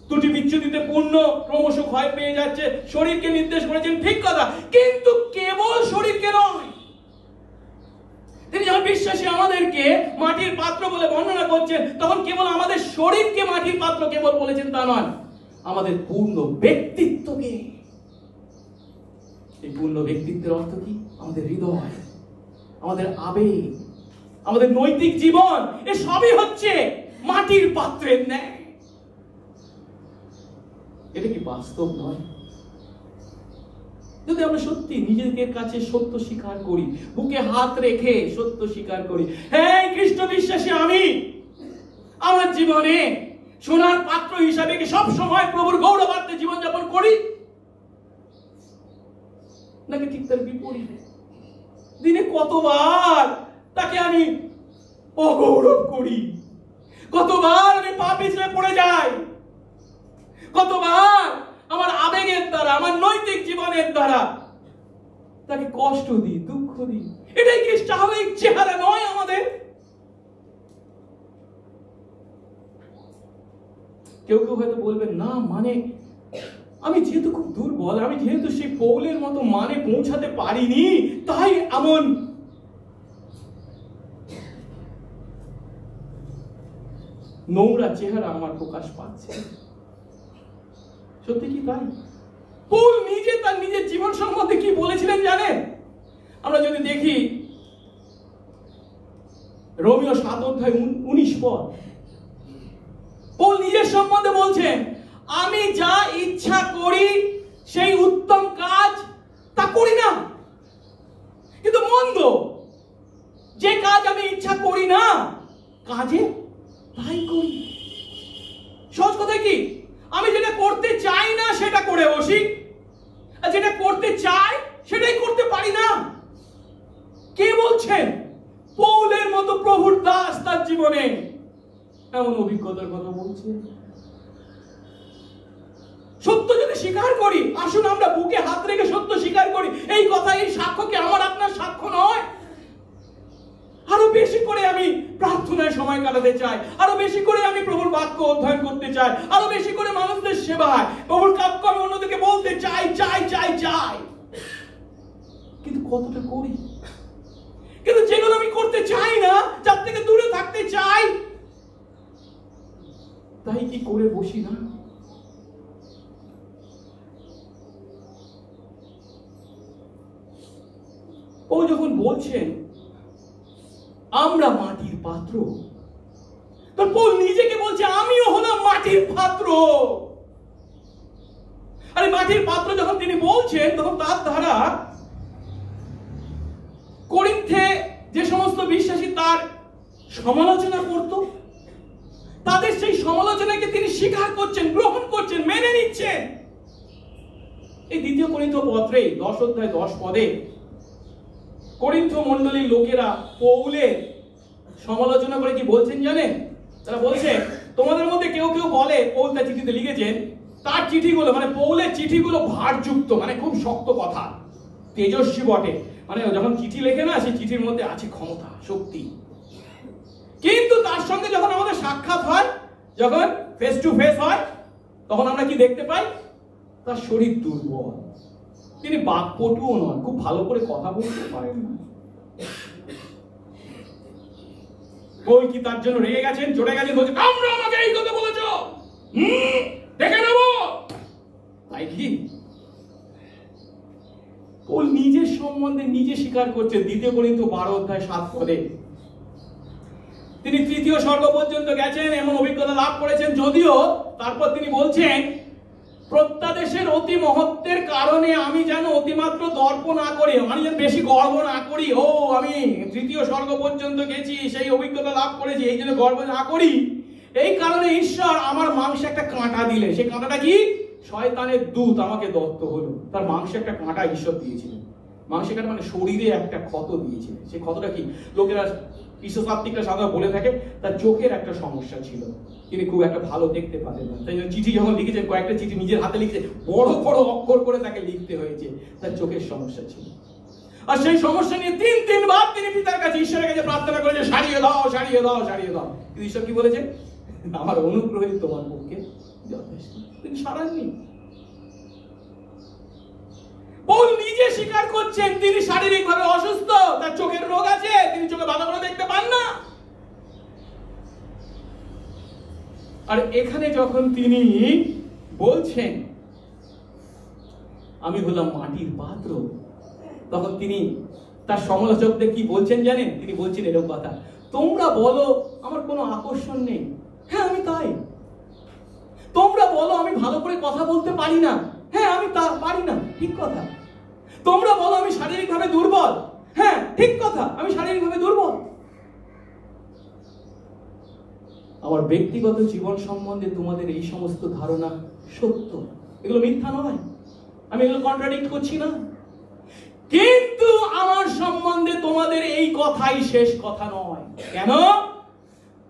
ত্রুটি বিচ্যুতিতে পূর্ণ, ক্রমশ ক্ষয় পেয়ে যাচ্ছে, শরীরকে নির্দেশ করেছেন, ঠিক কথা। কিন্তু কেবল শরীরকে নয়, তিনি যখন বিশ্বাসী আমাদেরকে মাটির পাত্র বলে বর্ণনা করছেন, তখন কেবল আমাদের শরীরকে মাটির পাত্র কেবল বলেছেন তা নয়, আমাদের পূর্ণ ব্যক্তিত্বকে। এই পূর্ণ ব্যক্তিত্বের অর্থ কি? আমাদের হৃদয়, আমাদের আবেগ, আমাদের নৈতিক জীবন, এ সবই হচ্ছে মাটির পাত্রের ন্যায়। এটা কি বাস্তব নয়? যদি আমরা সত্যি নিজেদের কাছে সত্য স্বীকার করি, বুকে হাত রেখে সত্য স্বীকার করি, হ্যাঁ খ্রিস্ট বিশ্বাসী আমি, আমার জীবনে সোনার পাত্র হিসাবে কি সব সময় প্রভুর গৌরবার্থে জীবনযাপন করি, নাকি ঠিক তার বিপরীত? দিনে কতবার তাকে আমি অগৌরব করি, কতবার আমি পাপ হিসেবে পড়ে যাই, কতবার আমার আবেগের দ্বারা, আমার নৈতিক জীবনের দ্বারা তাকে কষ্ট দিই, দুঃখ দিই। এটাই কি স্বাভাবিক চেহারা নয় আমাদের? কেউ কেউ হয়তো বলবেন, না মানে আমি যেহেতু খুব দুর্বল, আমি যেহেতু সেই পৌলের মতো মানে পৌঁছাতে পারিনি, তাই এমন। নোংরা চেহারা আমার প্রকাশ পাচ্ছে। সত্যি কি তাই? পৌল নিজে তার নিজের জীবন সম্বন্ধে কি বলেছিলেন জানেন? আমরা যদি দেখি রোমীয় 7:19 পৌল নিজের সম্বন্ধে বলছেন, আমি যা ইচ্ছা করি সেই উত্তম কাজ তা করি না, কিন্তু মন্দ যে কাজ আমি ইচ্ছা করি না কাজে তাই করি। সহজ কথা কি? আমি যেটা করতে চাই না সেটা করে বসি, আর যেটা করতে চাই সেটাই করতে পারি না। কে বলছেন? পৌলের মতো প্রভুর দাস তার জীবনে এমন অভিজ্ঞতার কথা বলছে। সত্য যদি স্বীকার করি, আসুন আমরা বুকে হাত রেখে সত্য স্বীকার করি। এই কথা, এই সাক্ষ্য কি আমার আপনার সাক্ষ্য নয়? আরো বেশি করে আমি প্রার্থনায় সময় কাটাতে চাই, আরো বেশি করে আমি প্রভুর বাক্য অধ্যয়ন করতে চাই, আরো বেশি করে মানুষদের সেবায় প্রভুর কাজ আমি অন্যদেরকে বলতে চাই চাই চাই চাই। কিন্তু কতটা করি? কিন্তু যেগুলো আমি করতে চাই না, যার থেকে দূরে থাকতে চাই, তাই কি করে বসি না? ও যখন বলছেন আমরা মাটির পাত্র, তো পৌল নিজেকে বলছে আমিও হলাম মাটির পাত্র। আরে মাটির পাত্র যখন তিনি বলছেন, তখন তার দ্বারা করিন্থে যে সমস্ত বিশ্বাসী তার সমালোচনা করত, তাদের সেই সমালোচনাকে তিনি স্বীকার করছেন, গ্রহণ করছেন, মেনে নিচ্ছেন। এই 2 করিন্থ পত্রে 10:10 করিন্থ মণ্ডলীর লোকেরা পৌলের সমালোচনা করে কি বলছেন জানেন? তারা বলছে, তোমাদের মধ্যে কেউ কেউ বলে পৌল তার চিঠিতে লিখেছেন, তার চিঠিগুলো মানে পৌলের চিঠিগুলো ভারযুক্ত, মানে খুব শক্ত কথা, তেজস্বী বটে, মানে যখন চিঠি লেখে না, সেই চিঠির মধ্যে আছে ক্ষমতা, শক্তি। কিন্তু তার সঙ্গে যখন আমাদের সাক্ষাৎ হয়, যখন ফেস টু ফেস হয়, তখন আমরা কি দেখতে পাই? তার শরীর দুর্বল, তিনি বাকপটুও নন, খুব ভালো করে কথা বলতে পারেন না। পৌল কি তার জন্য রেগে গেছেন, চটে গেছেন, বলছে আমরা আমাকে এই কথা বলেছো, দেখে নেব, তাই কি? পৌল নিজের সম্বন্ধে নিজে স্বীকার করছে 2 করিন্থ 12:7 তিনি 3য় স্বর্গ পর্যন্ত গেছেন, এমন অভিজ্ঞতা লাভ করেছেন। যদিও তারপর তিনি বলছেন, প্রত্যাদেশের অতি মহত্বের কারণে আমি যেন অতিমাত্র দর্প না করি, আমি যেন বেশি গর্ব না করি। ও আমি 3য় স্বর্গ পর্যন্ত গেছি, সেই অভিজ্ঞতা লাভ করেছি, এই জন্য গর্ব না করি। এই কারণে ঈশ্বর আমার মাংসে একটা কাঁটা দিলে, সেই কাঁটাটা কি? শয়তানের দূত আমাকে দত্ত হলো। তার মাংসে একটা কাঁটা ঈশ্বর দিয়েছিলেন। মাংসে কাঁটা মানে শরীরে একটা ক্ষত দিয়েছিলেন। সেই ক্ষতটা কি? লোকেরা ঈশ্বরতাত্ত্বিকরা সাধারণত বলে থাকে তার চোখের একটা সমস্যা ছিল, তিনি খুব একটা ভালো দেখতে পারেন না। তাই জন্য চিঠি যখন লিখেছেন, কয়েকটা চিঠি নিজের হাতে লিখেছে, বড় বড় অক্ষর করে তাকে লিখতে হয়েছে, তার চোখের সমস্যা ছিল। আর সেই সমস্যা নিয়ে 3 বার তিনি পিতার কাছে, ঈশ্বরের কাছে প্রার্থনা করেছে, সারিয়ে দাও, সারিয়ে দাও, সারিয়ে দাও। কিন্তু ঈশ্বর কি বলেছে? আমার অনুগ্রহই তোমার পক্ষে যথেষ্ট। তিনি সারাননি। পৌল নিজে স্বীকার করছেন তিনি শারীরিকভাবে অসুস্থ, তার চোখের রোগ আছে, তিনি চোখে ভালো করে দেখতে পান না। আর এখানে যখন তিনি বলছেন আমি হলাম মাটির পাত্র, তখন তিনি তার সমালোচকদের কি বলছেন জানেন? তিনি বলছেন এরকম কথা, তোমরা বলো আমার কোনো আকর্ষণ নেই, হ্যাঁ আমি তাই। তোমরা বলো আমি ভালো করে কথা বলতে পারি না, হ্যাঁ আমি তা পারি না, ঠিক কথা। তোমরা বলো আমি শারীরিকভাবে দুর্বল, হ্যাঁ ঠিক কথা, আমি শারীরিকভাবে দুর্বল। আমার ব্যক্তিগত জীবন সম্বন্ধে তোমাদের এই সমস্ত ধারণা সত্য, এগুলো মিথ্যা নয়, আমি এগুলো কন্ট্রাডিক্ট করছি না। কিন্তু আমার সম্বন্ধে তোমাদের এই কথাই শেষ কথা নয়। কেন?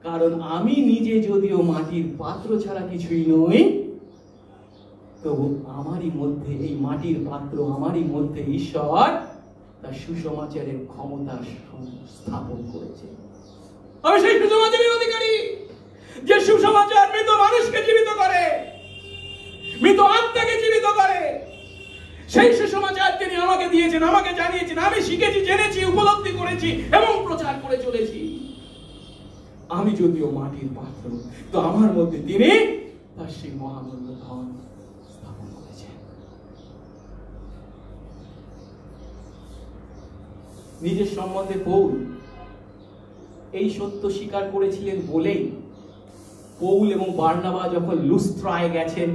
কারণ আমি নিজে যদিও মাটির পাত্র ছাড়া কিছুই নই, তবু আমারই মধ্যে, এই মাটির পাত্র আমারই মধ্যে ঈশ্বর তার সুসমাচারের ক্ষমতা স্থাপন করেছে। আমি সেই সুসমাচারের অধিকারী, যে সুসমাচার মৃত মানুষকে জীবিত করে, মৃত আত্মাকে জীবিত করে। সেই সুসমাচার তিনি আমাকে দিয়েছেন, আমাকে জানিয়েছেন, আমি শিখেছি, জেনেছি, উপলব্ধি করেছি এবং প্রচার করে চলেছি। আমি যদিও মাটির পাত্র, তো আমার মধ্যে তিনি তার সেই মহামূল্য ধন স্থাপন করেছেন। নিজের সম্বন্ধে পৌল এই সত্য স্বীকার করেছিলেন বলেই পৌল এবং বার্নাবা যখন লুস্ত্রায় গেছেন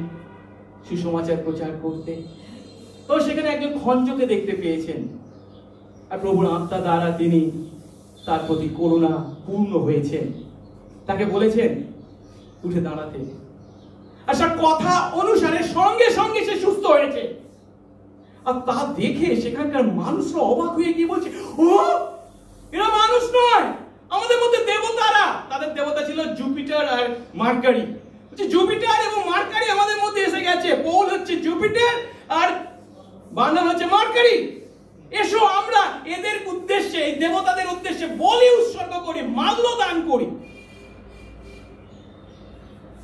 সুসমাচার প্রচার করতে, তো সেখানে একজন খঞ্জকে দেখতে পেয়েছেন, আর প্রভুর আত্মা দ্বারা তিনি তার প্রতি করুণা পূর্ণ হয়েছেন, তাকে বলেছেন উঠে দাঁড়াতে। আর তার কথা অনুসারে সঙ্গে সঙ্গে সে সুস্থ হয়েছে। আর তা দেখে সেখানকার মানুষরা অবাক হয়ে গিয়ে বলছে, ও এরা মানুষ নয়, আমাদের মধ্যে দেবতারা। তাদের দেবতা ছিল জুপিটার আর মার্কারি। জুপিটার এবং মার্কারি আমাদের মধ্যে এসে গেছে। পৌল হচ্ছে জুপিটার আর বার্নাবা হচ্ছে মার্কারি। এসো আমরা এদের উদ্দেশ্যে, এই দেবতাদের উদ্দেশ্যে বলি উৎসর্গ করি, মাল্য দান করি।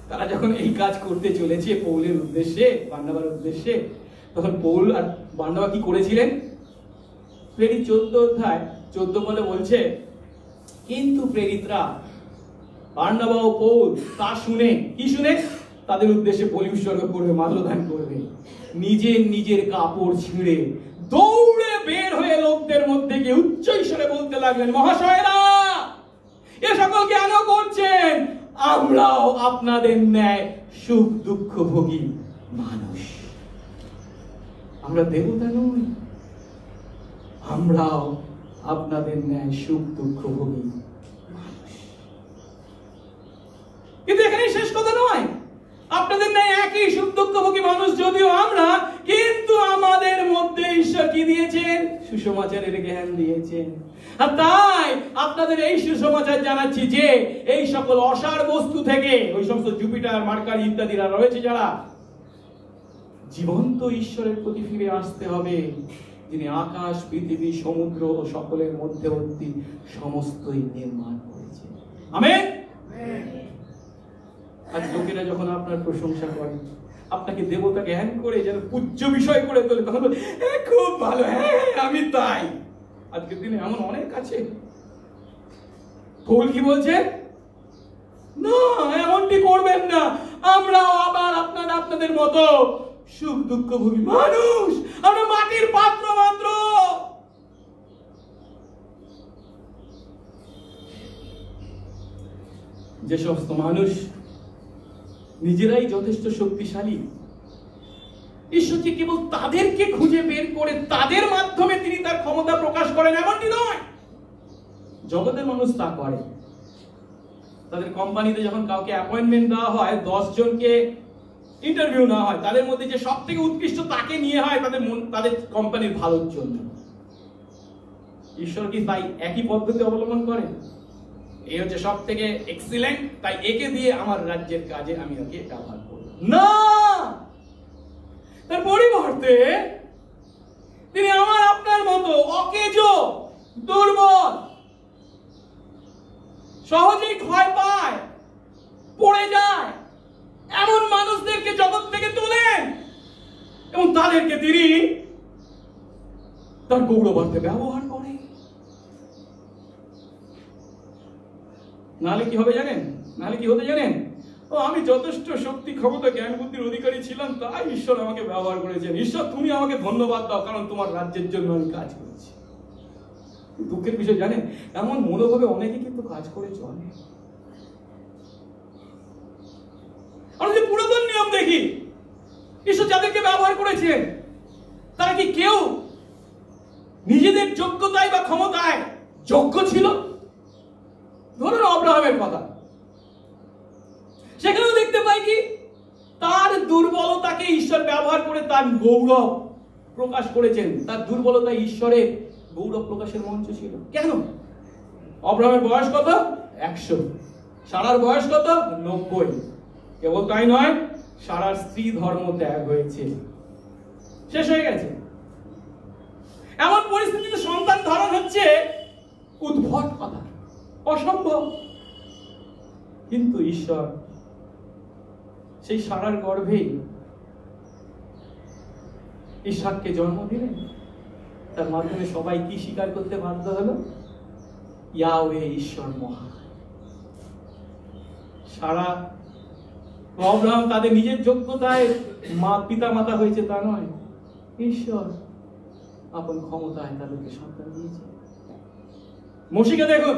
তারা যখন এই কাজ করতে চলেছে পৌলের উদ্দেশ্যে, বার্নাবার উদ্দেশ্যে, তখন পৌল আর বার্নাবা কি করেছিলেন? প্রেরিত 14 অধ্যায় 14 বলে বলছে, কিন্তু প্রেরিতরা বার্নাবা ও পৌল তা শুনে, কি শুনে? তাদের উদ্দেশ্যে বলি উৎসর্গ করবে, মাল্যদান করবে, নিজের নিজের কাপড় ছিঁড়ে দৌড়ে বের হয়ে লোকদের মধ্যে গিয়ে উচ্চ ঈশ্বরে বলতে লাগলেন, মহাশয়রা এ সকল কেন করছেন? আমরাও আপনাদের ন্যায় সুখ দুঃখ ভোগী মানুষ। আমরা দেবতা নই, আমরাও আপনাদের ন্যায় সুখ দুঃখ ভোগী মানুষ। কিন্তু এখানে শেষ কথা নয়, আপনাদের ন্যায় একই সুখ দুঃখ ভোগী মানুষ যদিও আমরা, কিন্তু আমাদের মধ্যে ঈশ্বর কি দিয়েছেন? সুসমাচারের জ্ঞান দিয়েছেন। আর তাই আপনাদের এই সুসমাচার জানাচ্ছি যে এই সকল অসার বস্তু থেকে, ওই সমস্ত জুপিটার, মার্কারি ইত্যাদিরা রয়েছে যারা, জীবন্ত ঈশ্বরের প্রতি ফিরে আসতে হবে, যিনি আকাশ, পৃথিবী, সমুদ্র ও সকলের মধ্যবর্তী সমস্তই নির্মাণ করেছেন। আমেন। আজ লোকেরা যখন আপনার প্রশংসা করে, আপনাকে দেবতা জ্ঞান করে যেন পূজ্য বিষয় করে তোলে, তখন খুব ভালো, হ্যাঁ আমি তাই। আজকের দিনে এমন অনেক আছে। পৌল কি বলছে? না, এমনটি করবেন না, আমরাও আবার আপনাদের মতো সুখ দুঃখ ভোগী মানুষ, আমরা মাটির পাত্র মাত্র। যে সমস্ত মানুষ নিজেরাই যথেষ্ট শক্তিশালী, ঈশ্বর যে কেবল তাদেরকে খুঁজে বের করে তাদের মাধ্যমে তিনি তার ক্ষমতা প্রকাশ করেন এমনটি নয়। জগতের মানুষ তা করে। তাদের কোম্পানিতে যখন কাউকে অ্যাপয়েন্টমেন্ট দেওয়া হয়, 10 জনকে ইন্টারভিউ নেওয়া হয়, তাদের মধ্যে যে সব থেকে উৎকৃষ্ট তাকে নিয়ে হয় তাদের কোম্পানির ভালোর জন্য। ঈশ্বর কি তাই একই পদ্ধতি অবলম্বন করেন? এই হচ্ছে সব থেকে এক্সিলেন্ট, তাই একে দিয়ে আমার রাজ্যের কাজে আমি ওকে ব্যবহার করব না। তার পরিবর্তে তিনি আমার আপনার মতো অকেজো, দুর্বল, সহজেই ক্ষয় পায়, পড়ে যায় এমন মানুষদেরকে জগৎ থেকে তোলেন এবং তাদেরকে তিনি তার গৌরবার্থে ব্যবহার করে। নাহলে কি হবে জানেন? নাহলে কি হতে জানেন? ও আমি যথেষ্ট শক্তি ক্ষমতা জ্ঞান বুদ্ধির অধিকারী ছিলাম, তাই ঈশ্বর আমাকে ব্যবহার করেছেন। ঈশ্বর তুমি আমাকে ধন্যবাদ দাও, কারণ তোমার রাজ্যের জন্য আমি কাজ করেছি। দুঃখের বিষয় জানেন, এমন মনোভাবে অনেকে কিন্তু কাজ করে চলে। আমরা যে পুরাতন নিয়ম দেখি, ঈশ্বর যাদেরকে ব্যবহার করেছেন তারা কি কেউ নিজেদের যোগ্যতায় বা ক্ষমতায় যোগ্য ছিল? ধরুন আব্রাহামের কথা, সেখানেও দেখতে পাই কি তার দুর্বলতাকে ঈশ্বর ব্যবহার করে তার গৌরব প্রকাশ করেছেন। তার দুর্বলতা ঈশ্বরের গৌরব প্রকাশের মঞ্চ ছিল। কেন? আব্রাহামের বয়স কত? 100। সারার বয়স কত? 90। কেবল তাই নয়, সারার স্ত্রী ধর্ম ত্যাগ হয়েছে, শেষ হয়ে গেছে। এমন পরিস্থিতিতে সন্তান ধারণ হচ্ছে উদ্ভট কথা, অসম্ভব। কিন্তু ঈশ্বর সেই সারার গর্ভেই ইসহাককে জন্ম দিলেন। তার মাধ্যমে সবাই কি স্বীকার করতে বাধ্য হলো? ইয়াহওয়ে ঈশ্বর মহান। সারা আব্রাহাম তাদের নিজের যোগ্যতায় পিতা মাতা হয়েছে তা নয়, ঈশ্বর আপন ক্ষমতায় তাদেরকে সন্তান দিয়েছে। মোশিকে দেখুন,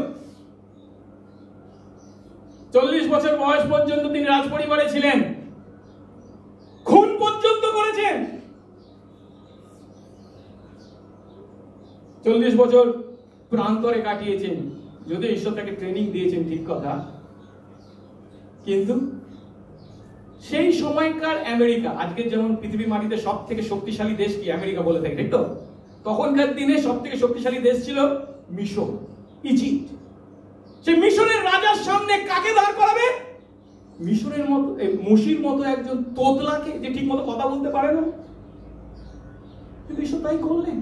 40 বছর বয়স পর্যন্ত তিনি রাজ পরিবারে ছিলেন, খুন পর্যন্ত করেছেন। 40 বছর প্রান্তরে কাটিয়েছেন। যদিও ঈশ্বর তাকে ট্রেনিং দিয়েছেন, ঠিক কথা, কিন্তু সেই সময়কার আমেরিকা, আজকের যেমন পৃথিবীর মাটিতে সব থেকে শক্তিশালী দেশ কি আমেরিকা বলে থাকে, ঠিক তো? তখনকার দিনে সব থেকে শক্তিশালী দেশ ছিল মিশর, ইজিপ্ট। সেই মিশরের রাজার সামনে কাকে দাঁড় করাবে? মিশরের মতো, মুশির মতো একজন তোতলাকে, যে ঠিক মতো কথা বলতে পারে না। কিন্তু ঈশ্বর তাই করলেন।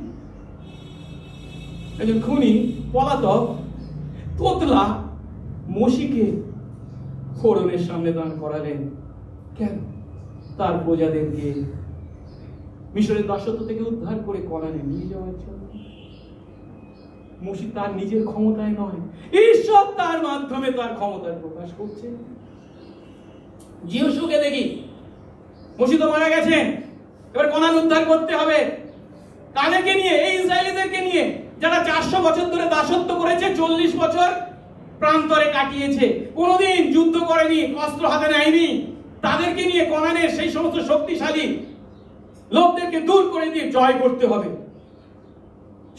একজন খুনি, পলাতক, তোতলা মসিকে ফোরনের সামনে দাঁড় করালেন। কেন? তার প্রজাদেরকে মিশরের দাসত্ব থেকে উদ্ধার করে কনানে নিয়ে যাওয়ার জন্য। মসি তার নিজের ক্ষমতায় নয়, ঈশ্বর তার মাধ্যমে তার ক্ষমতার প্রকাশ করছে। জিওসুকে দেখি, মসি তো মারা গেছেন, এবার কনান উদ্ধার করতে হবে। কাদেরকে নিয়ে? এই ইসরায়েলিদেরকে নিয়ে, যারা 400 বছর ধরে দাসত্ব করেছে, 40 বছর প্রান্তরে কাটিয়েছে, কোনোদিন যুদ্ধ করেনি, অস্ত্র হাতে নেয়নি। তাদেরকে নিয়ে কনানের সেই সমস্ত শক্তিশালী লোকদেরকে দূর করে দিয়ে জয় করতে হবে।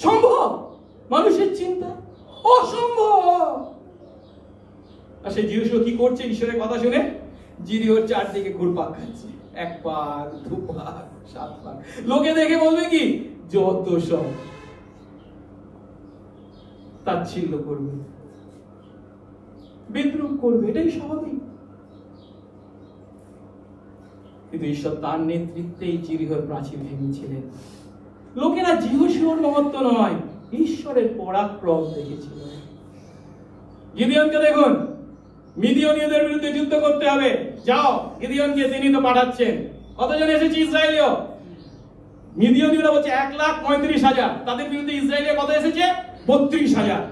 সম্ভব? মানুষের চিন্তা অসম্ভব। আর সেই জিরিও কি করছে? ঈশ্বরের কথা শুনে জিরিওর চারদিকে ঘুরপাক খাচ্ছে, 1 পাক 2 পাক 7 পাক। লোকে দেখে বলবে কি? যত সব তাচ্ছিল্য করবে, বিদ্রুপ করবে, এটাই স্বাভাবিক। কিন্তু ঈশ্বর তার নেতৃত্বেই জিরিহর প্রাচীর ভেঙেছিলেন। লোকেরা জিহোশুয়ার মহত্ব নয়, ঈশ্বরের পরাক্রম দেখেছিল। গিদিয়নকে দেখুন, মিদিয়নীয়দের বিরুদ্ধে যুদ্ধ করতে হবে, যাও গিদিয়নকে, তিনি তো পাঠাচ্ছেন। কতজন এসেছে ইসরায়েলীয়? মিদিয়নীয়রা বলছে 1,35,000, তাদের বিরুদ্ধে ইসরায়েলীয় কত এসেছে? 32,000।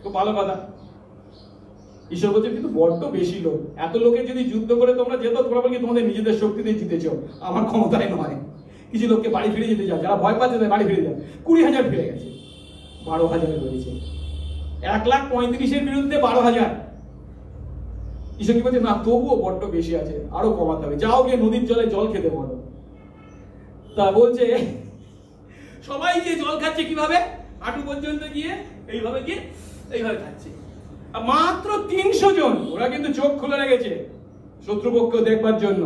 খুব ভালো কথা। ঈশ্বর বলছে কিন্তু বড্ড বেশি লোক, এত লোকের যদি যুদ্ধ করে তোমরা যেত, তোমরা বলি তোমাদের নিজেদের শক্তিতে জিতেছ, আমার ক্ষমতায় নয়। কিছু লোককে বাড়ি ফিরে যেতে যাও, যারা ভয় পাচ্ছে বাড়ি ফিরে যাও। 20,000 ফিরে গেছে, 12,000 রয়েছে। 1,35,000 বিরুদ্ধে 12,000। ঈশ্বর কি বলছে? না, তবুও বড্ড বেশি আছে, আরো কমাতে হবে। যাও গিয়ে নদীর জলে জল খেতে বলো। তা বলছে সবাই গিয়ে জল খাচ্ছে কিভাবে? হাঁটু পর্যন্ত গিয়ে এইভাবে গিয়ে এইভাবে খাচ্ছে। মাত্র 300 জন, ওরা কিন্তু চোখ খুলে রেখেছে শত্রুপক্ষ দেখবার জন্য।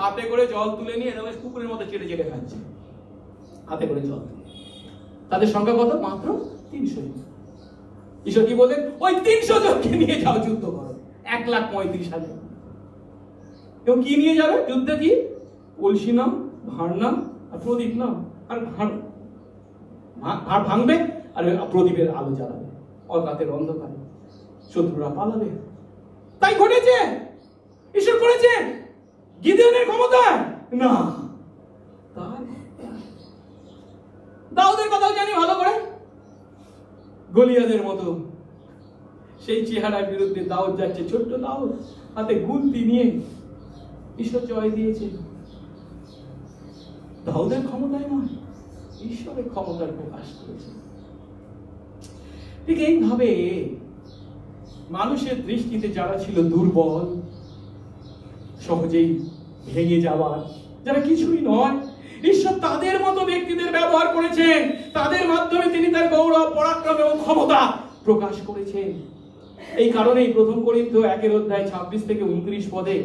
হাতে করে জল তুলে নিয়ে এরকম কুকুরের মতো চেটে চেটে খাচ্ছে, হাতে করে জল। তাদের সংখ্যা কত? মাত্র 300 জন। ঈশ্বর কি বলেন? ওই 300 জনকে নিয়ে যাও, যুদ্ধ করো। 1,35,000। এবং কি নিয়ে যাবে যুদ্ধে? কি? কলসি নাম, ভাঁড় নাম আর প্রদীপ নাম। আর ভাঁড় ভাঙবে আর প্রদীপের আলো জ্বালাবে, রাতের অন্ধকারে শত্রুরা পালাবে। তাই ঘটেছে, ঈশ্বর করেছেন। গিদিয়নের ক্ষমতা না, তার দাউদের কথাও জানি ভালো করে। গলিয়াদের মতো সেই চেহারার বিরুদ্ধে দাউদ যাচ্ছে, ছোট্ট দাউদ হাতে গুলতি নিয়ে ঈশ্বর জয় দিয়েছে। দাউদের ক্ষমতায় নয়, ঈশ্বরের ক্ষমতার প্রকাশ করেছে। ঠিক এইভাবে মানুষের দৃষ্টিতে যারা ছিল দুর্বল, সহজেই ভেঙে যাওয়ার, যারা কিছুই নয়, ঈশ্বর তাদের মতো ব্যক্তিদের ব্যবহার করেছেন। তাদের মাধ্যমে তিনি তার গৌরব, পরাক্রম এবং ক্ষমতা প্রকাশ করেছেন। এই কারণেই প্রথম করিন্থী 1:26 থেকে 29 পদে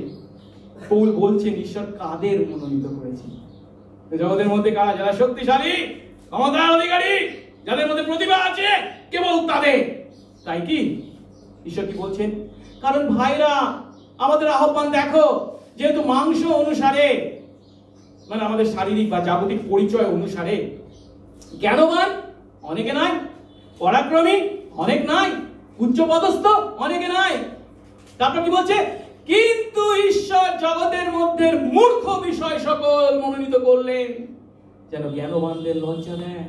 পৌল বলছেন ঈশ্বর কাদের মনোনীত করেছেন। জগতের মধ্যে কারা? যারা শক্তিশালী, ক্ষমতার অধিকারী, যাদের মধ্যে প্রতিভা আছে, কেবল তাদের। তাই কি ঈশ্বর কি বলছেন? কারণ ভাইরা, আমাদের আহ্বান দেখো, যেহেতু মাংস অনুসারে, মানে আমাদের শারীরিক বা জাগতিক পরিচয় অনুসারে জ্ঞানবান অনেকে নাই, পরাক্রমী অনেক নাই, উচ্চপদস্থ অনেকে নাই। তারপর কি বলছে? কিন্তু ঈশ্বর জগতের মধ্যে মূর্খ বিষয় সকল মনোনীত করলেন যেন জ্ঞানবানদের লজ্জা দেয়।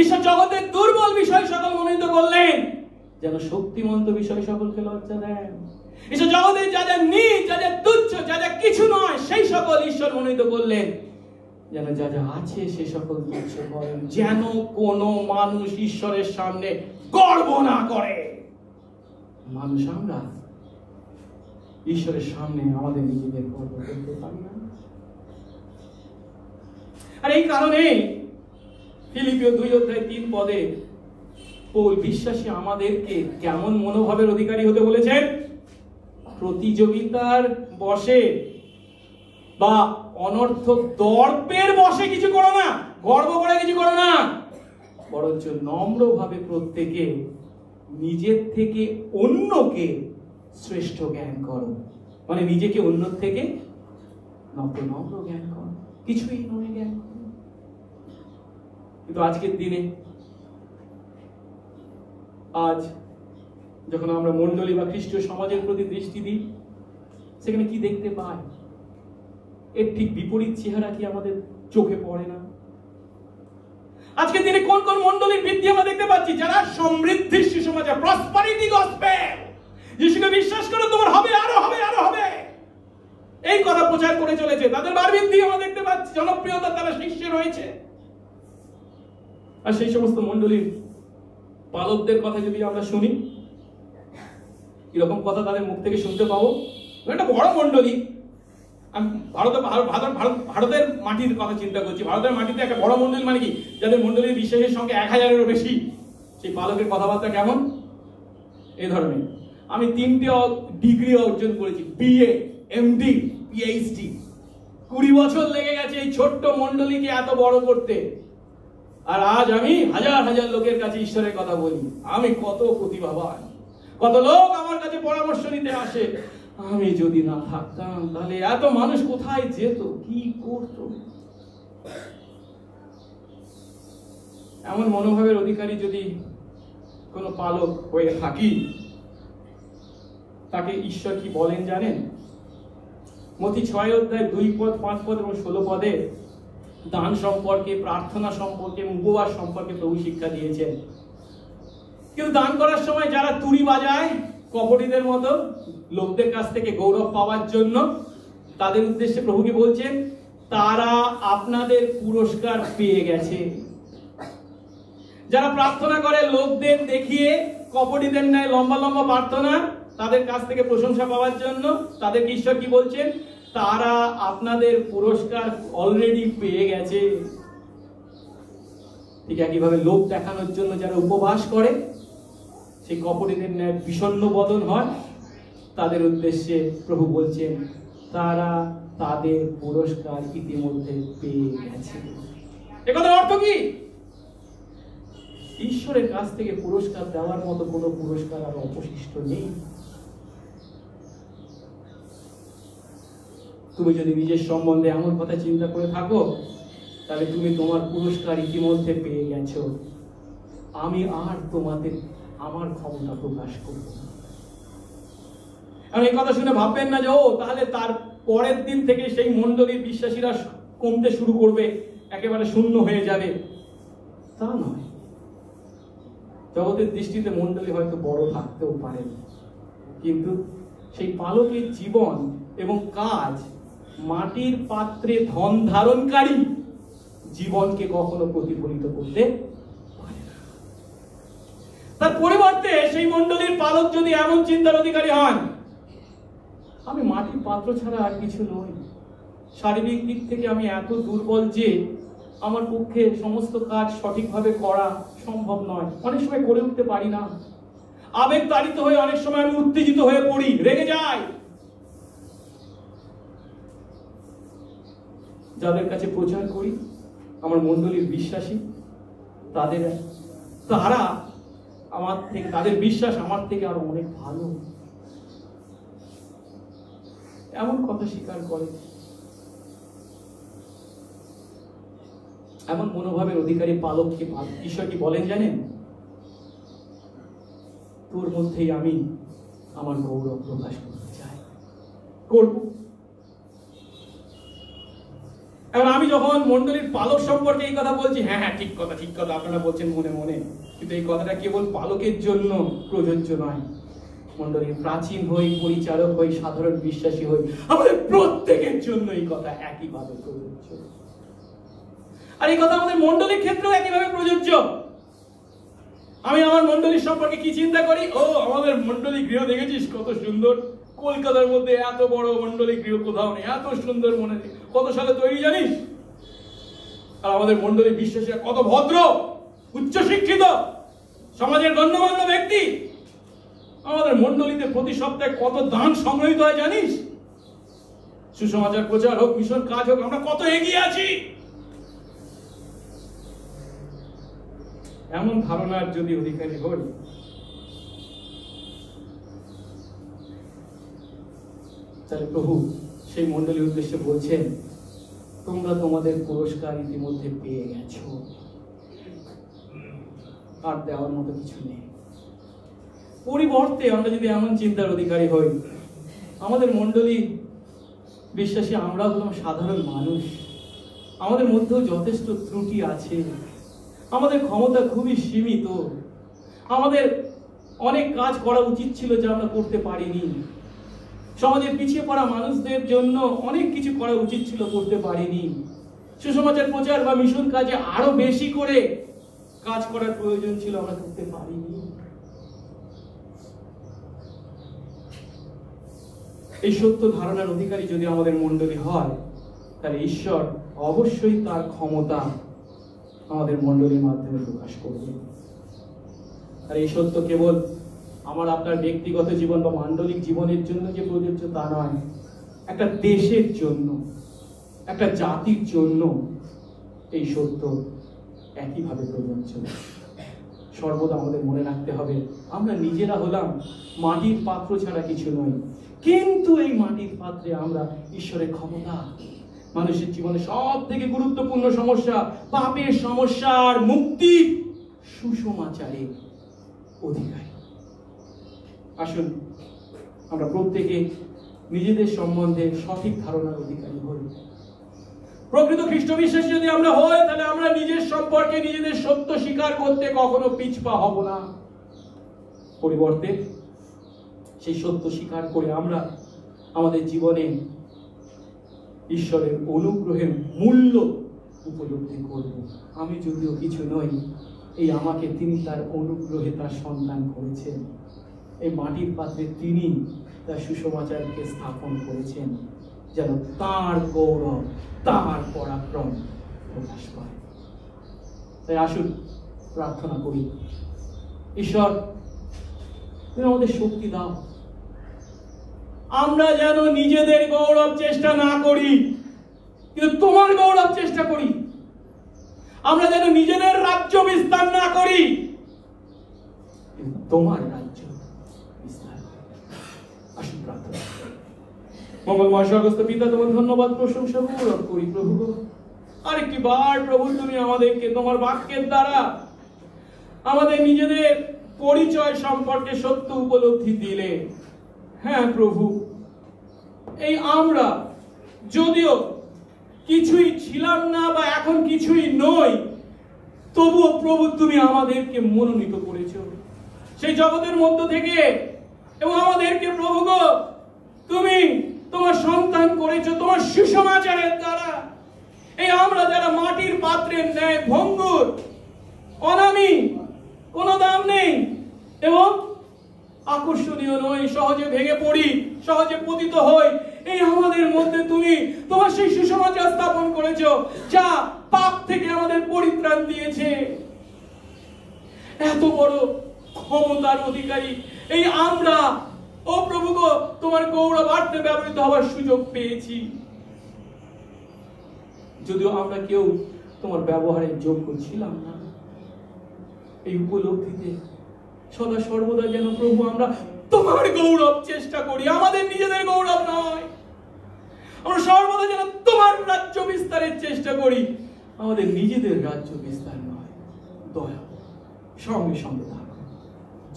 ঈশ্বর জগতের দুর্বল বিষয় সকল মনোনীত করলেন যেন শক্তিমন্ত বিষয় সকলকে লজ্জা দেন। ঈশ্বর জগতের যা যা নীচ, যা যা তুচ্ছ, যা যা কিছু নয়, সেই সকল ঈশ্বর মনোনীত করলেন যেন যা যা আছে সে সকল তুচ্ছ করেন, যেন কোনো মানুষ ঈশ্বরের সামনে গর্ব না করে। মানুষ আমরা ঈশ্বরের সামনে আমাদের নিজেদের গর্ব করতে পারি না। আর এই কারণে ফিলিপিও 2:3 পদে পৌল বিশ্বাসী আমাদেরকে কেমন মনোভাবের অধিকারী হতে বলেছেন? প্রতিযোগিতার বশে বা অনর্থক দর্পের বশে কিছু করো না, গর্ব করে কিছু করো না, বরঞ্চ নম্রভাবে প্রত্যেকে নিজের থেকে অন্যকে শ্রেষ্ঠ জ্ঞান করো। মানে নিজেকে অন্য থেকে নম্র জ্ঞান করো, কিছুই নয় জ্ঞান করো। কিন্তু আজকের দিনে, আজ যখন আমরা মণ্ডলী বা খ্রিস্টীয় সমাজের প্রতি দৃষ্টি দিই, সেখানে কি দেখতে পাই? এর ঠিক বিপরীত চেহারা কি আমাদের চোখে পড়ে না? আজকের দিনে কোন কোন মণ্ডলীর বৃদ্ধি আমরা দেখতে পাচ্ছি? যারা সমৃদ্ধির সুসমাচার, প্রসপারিটি গসপেল, যিশুকে বিশ্বাস করো, তোমার হবে, আরো হবে, আরো হবে, এই কথা প্রচার করে চলেছে। তাদের বার বৃদ্ধি আমরা দেখতে পাচ্ছি, জনপ্রিয়তা তারা শীর্ষে রয়েছে। আর সেই সমস্ত মণ্ডলীর পালকদের কথা যদি আমরা শুনি, কিরকম কথা তাদের মুখ থেকে শুনতে পাবো? একটা বড় মণ্ডলী, আমি ভারতের মাটির কথা চিন্তা করছি। ভারতের মাটিতে একটা বড় মণ্ডলী মানে কি? যাদের মণ্ডলীর বিশ্বাসের সঙ্গে 1000-এরও বেশি। সেই পালকের কথাবার্তা কেমন? এই ধরনের। আমি 3টে ডিগ্রি অর্জন করেছি, বিএ, এমডি, পিএইচডি। 20 বছর লেগে গেছে এই ছোট্ট মণ্ডলীকে এত বড় করতে। আর আজ আমি হাজার হাজার লোকের কাছে ঈশ্বরের কথা বলি। আমি কত প্রতিভাবান, কত লোক আমার কাছে পরামর্শ নিতে আসে। আমি যদি না থাকতাম তাহলে এত মানুষ কোথায় যেত, কি করত? এমন মনোভাবের অধিকারী যদি কোনো পালক হয়ে থাকি, তাকে ঈশ্বর কি বলেন জানেন? মথি 6:2 পদ, 5 পদ এবং 16 পদে দান সম্পর্কে, প্রার্থনা সম্পর্কে এবং উপবাস সম্পর্কে প্রভু শিক্ষা দিয়েছেন। কিন্তু দান করার সময় যারা তুড়ি বাজায় কপটীদের মতো লোকদের কাছ থেকে গৌরব পাওয়ার জন্য, তাদের উদ্দেশ্যে প্রভু কি বলছেন? তারা আপনাদের পুরস্কার পেয়ে গেছে। যারা প্রার্থনা করে লোকদের দেখিয়ে, কপটীদের ন্যায় লম্বা লম্বা প্রার্থনা, তাদের কাছ থেকে প্রশংসা পাওয়ার জন্য, তাদেরকে ঈশ্বর কি বলছেন? তারা আপনাদের পুরস্কার অলরেডি পেয়ে গেছে। ঠিক একইভাবে লোক দেখানোর জন্য যারা উপবাস করে, সেই কপটীদের ন্যায় বিষণ্ণ বদন হয়, তাদের উদ্দেশ্যে প্রভু বলছেন তারা তাদের পুরস্কার ইতিমধ্যে পেয়ে গেছে। এ কথার অর্থ কি? ঈশ্বরের কাছ থেকে পুরস্কার দেওয়ার মতো কোনো পুরস্কার আর অবশিষ্ট নেই। তুমি যদি নিজের সম্বন্ধে এমন কথা চিন্তা করে থাকো, তাহলে তুমি তোমার পুরস্কার ইতিমধ্যে পেয়ে গেছো। আমি আর তোমাদের আমার ক্ষমতা প্রকাশ করব না। এই কথা শুনে ভাববেন না যে ও তাহলে তার পরের দিন থেকে সেই মণ্ডলীর বিশ্বাসীরা কমতে শুরু করবে, একেবারে শূন্য হয়ে যাবে। তা নয়। জগতের দৃষ্টিতে মণ্ডলী হয়তো বড় থাকতেও পারে, কিন্তু সেই পালকের জীবন এবং কাজ মাটির পাত্রে ধন ধারণকারী জীবনকে কখনো প্রতিফলিত করতে পারে না। তার পরিবর্তে সেই মণ্ডলীর পালক যদি এমন চিন্তার অধিকারী হন, আমি মাটির পাত্র ছাড়া আর কিছু নই, শারীরিক দিক থেকে আমি এত দুর্বল যে আমার পক্ষে সমস্ত কাজ সঠিকভাবে করা সম্ভব নয়, অনেক সময় করে উঠতে পারি না, আবেগ তাড়িত হয়ে অনেক সময় আমি উত্তেজিত হয়ে পড়ি, রেগে যাই। যাদের কাছে প্রচার করি, আমার মণ্ডলীর বিশ্বাসী, তারা আমার থেকে, তাদের বিশ্বাস আমার থেকে আরো অনেক ভালো, এমন কথা স্বীকার করে। এমন মনোভাবের অধিকারী পালককে ঈশ্বর কি বলেন জানেন? তোর মধ্যেই আমি আমার গৌরব প্রকাশ করতে চাই, করব। এখন আমি যখন মণ্ডলীর পালক সম্পর্কে এই কথা বলছি, হ্যাঁ হ্যাঁ ঠিক কথা ঠিক কথা আপনারা বলছেন মনে মনে, কিন্তু এই কথাটা কেবল পালকের জন্য প্রযোজ্য নয়। মণ্ডলীর প্রাচীন হই, পরিচারক হই, সাধারণ বিশ্বাসী হই, আমাদের প্রত্যেকের জন্য এই কথা একইভাবে প্রযোজ্য। আর এই কথা আমাদের মণ্ডলীর ক্ষেত্রেও একইভাবে প্রযোজ্য। আমি আমার মণ্ডলীর সম্পর্কে কি চিন্তা করি? ও, আমাদের মণ্ডলী গৃহ দেখেছিস কত সুন্দর, কলকাতার মধ্যে এত বড় মণ্ডলী গৃহ কোথাও নেই, এত সুন্দর, মনে নেই কত সালে তৈরি জানিস? আর আমাদের মণ্ডলী বিশ্বাসীরা কত ভদ্র, উচ্চ শিক্ষিত, সমাজের গণ্যমান্য ব্যক্তি। আমাদের মণ্ডলীতে প্রতি সপ্তাহে কত দান সংগ্রহিত হয় জানিস? সুসমাচার প্রচার হোক, মিশন কাজ হোক, আমরা কত এগিয়ে আছি। এমন ধারণার যদি অধিকারী হই, তাহলে প্রভু সেই মণ্ডলীর উদ্দেশ্যে বলছেন, তোমরা তোমাদের পুরস্কার ইতিমধ্যে পেয়ে গেছো, আর দেওয়ার মতো কিছু নেই। পরিবর্তে আমরা যদি এমন চিন্তার অধিকারী হই, আমাদের মণ্ডলী বিশ্বাসী আমরা হলাম সাধারণ মানুষ, আমাদের মধ্যেও যথেষ্ট ত্রুটি আছে, আমাদের ক্ষমতা খুবই সীমিত, আমাদের অনেক কাজ করা উচিত ছিল যা আমরা করতে পারিনি, সমাজের পিছিয়ে পড়া মানুষদের জন্য অনেক কিছু করা উচিত ছিল, করতে পারিনি, সুসমাচার প্রচার বা মিশন কাজে আরো বেশি করে কাজ করার প্রয়োজন ছিল, আমরা করতে পারিনি। এই সত্য ধারণার অধিকারী যদি আমাদের মণ্ডলী হয়, তাহলে ঈশ্বর অবশ্যই তার ক্ষমতা আমাদের মণ্ডলীর মাধ্যমে প্রকাশ করবে। আর এই সত্য কেবল আমার আপনার ব্যক্তিগত জীবন বা মান্ডলিক জীবনের জন্য যে প্রযোজ্য তা নয়, একটা দেশের জন্য, একটা জাতির জন্য এই সত্য একইভাবে প্রযোজ্য। সর্বদা আমাদের মনে রাখতে হবে, আমরা নিজেরা হলাম মাটির পাত্র ছাড়া কিছু নই, কিন্তু এই মাটির পাত্রে আমরা ঈশ্বরের ক্ষমতা, মানুষের জীবনে সব থেকে গুরুত্বপূর্ণ সমস্যা, পাপের সমস্যার মুক্তির সুসমাচারের অধিকারী। আসুন আমরা প্রত্যেকে নিজেদের সম্বন্ধে সঠিক ধারণার অধিকারী হই। প্রকৃত খ্রিস্ট বিশ্বাসী যদি আমরা হই, তাহলে আমরা নিজের সম্পর্কে নিজেদের সত্য স্বীকার করতে কখনো পিছপা হব না। পরিবর্তে সেই সত্য স্বীকার করে আমরা আমাদের জীবনে ঈশ্বরের অনুগ্রহের মূল্য উপলব্ধি করব। আমি যদিও কিছু নই, এই আমাকে তিনি তার অনুগ্রহে তার সন্তান করেছেন, এই মাটির পাত্রে তিনি তার সুসমাচারকে স্থাপন করেছেন, যেন তার গৌরব, তার পরাক্রম প্রকাশ পায়। তাই আসুন প্রার্থনা করি, ঈশ্বর তুমি আমাদের শক্তি দাও, আমরা যেন নিজেদের গৌরব চেষ্টা না করি, কিন্তু তোমার গৌরব চেষ্টা করি। আমরা যেন নিজেদের রাজ্য বিস্তার না করি, কিন্তু তোমার রাজ্য বিস্তার করি। আসুন প্রার্থনা। মঙ্গলময় স্বর্গস্থ পিতা, তোমার ধন্যবাদ প্রশংসা গৌরব করি প্রভু। আরেকটি বার প্রভু তুমি আমাদেরকে তোমার বাক্যের দ্বারা আমাদের নিজেদের পরিচয় সম্পর্কে সত্য উপলব্ধি দিলে। হ্যাঁ প্রভু, এই আমরা যদিও কিছুই ছিলাম না বা এখন কিছুই নই, তবুও প্রভু তুমি আমাদেরকে মনোনীত করেছো সেই জগতের মধ্য থেকে, এবং আমাদেরকে প্রভু গো তুমি তোমার সন্তান করেছো তোমার সুসমাচারের দ্বারা। এই আমরা যারা মাটির পাত্রের ন্যায় ভঙ্গুর, অনামী, কোনো দাম নেই এবং আকর্ষণীয় নই, সহজে ভেঙে পড়ি, সহজে পতিত হই, এই আমাদের মধ্যে তুমি তোমার সেই সুসমাচার স্থাপন করেছো যা পাপ থেকে আমাদের পরিত্রাণ দিয়েছে। এত বড় ক্ষমতার অধিকারী এই আমরা, ও প্রভু গো, তোমার গৌরবার্থে ব্যবহৃত হওয়ার সুযোগ পেয়েছি। যদিও আমরা কেউ তোমার ব্যবহারের যোগ্য ছিলাম না, এই উপলব্ধিতে সদা সর্বদা যেন প্রভু আমরা তোমার গৌরব চেষ্টা করি, আমাদের নিজেদের গৌরব নয়। আমরা সর্বদা যেন তোমার রাজ্য বিস্তারের চেষ্টা করি, আমাদের নিজেদের রাজ্য বিস্তার নয়। দয়া সঙ্গে সঙ্গে থাকো,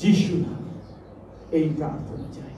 যিশু নামে এই প্রার্থনা চাই।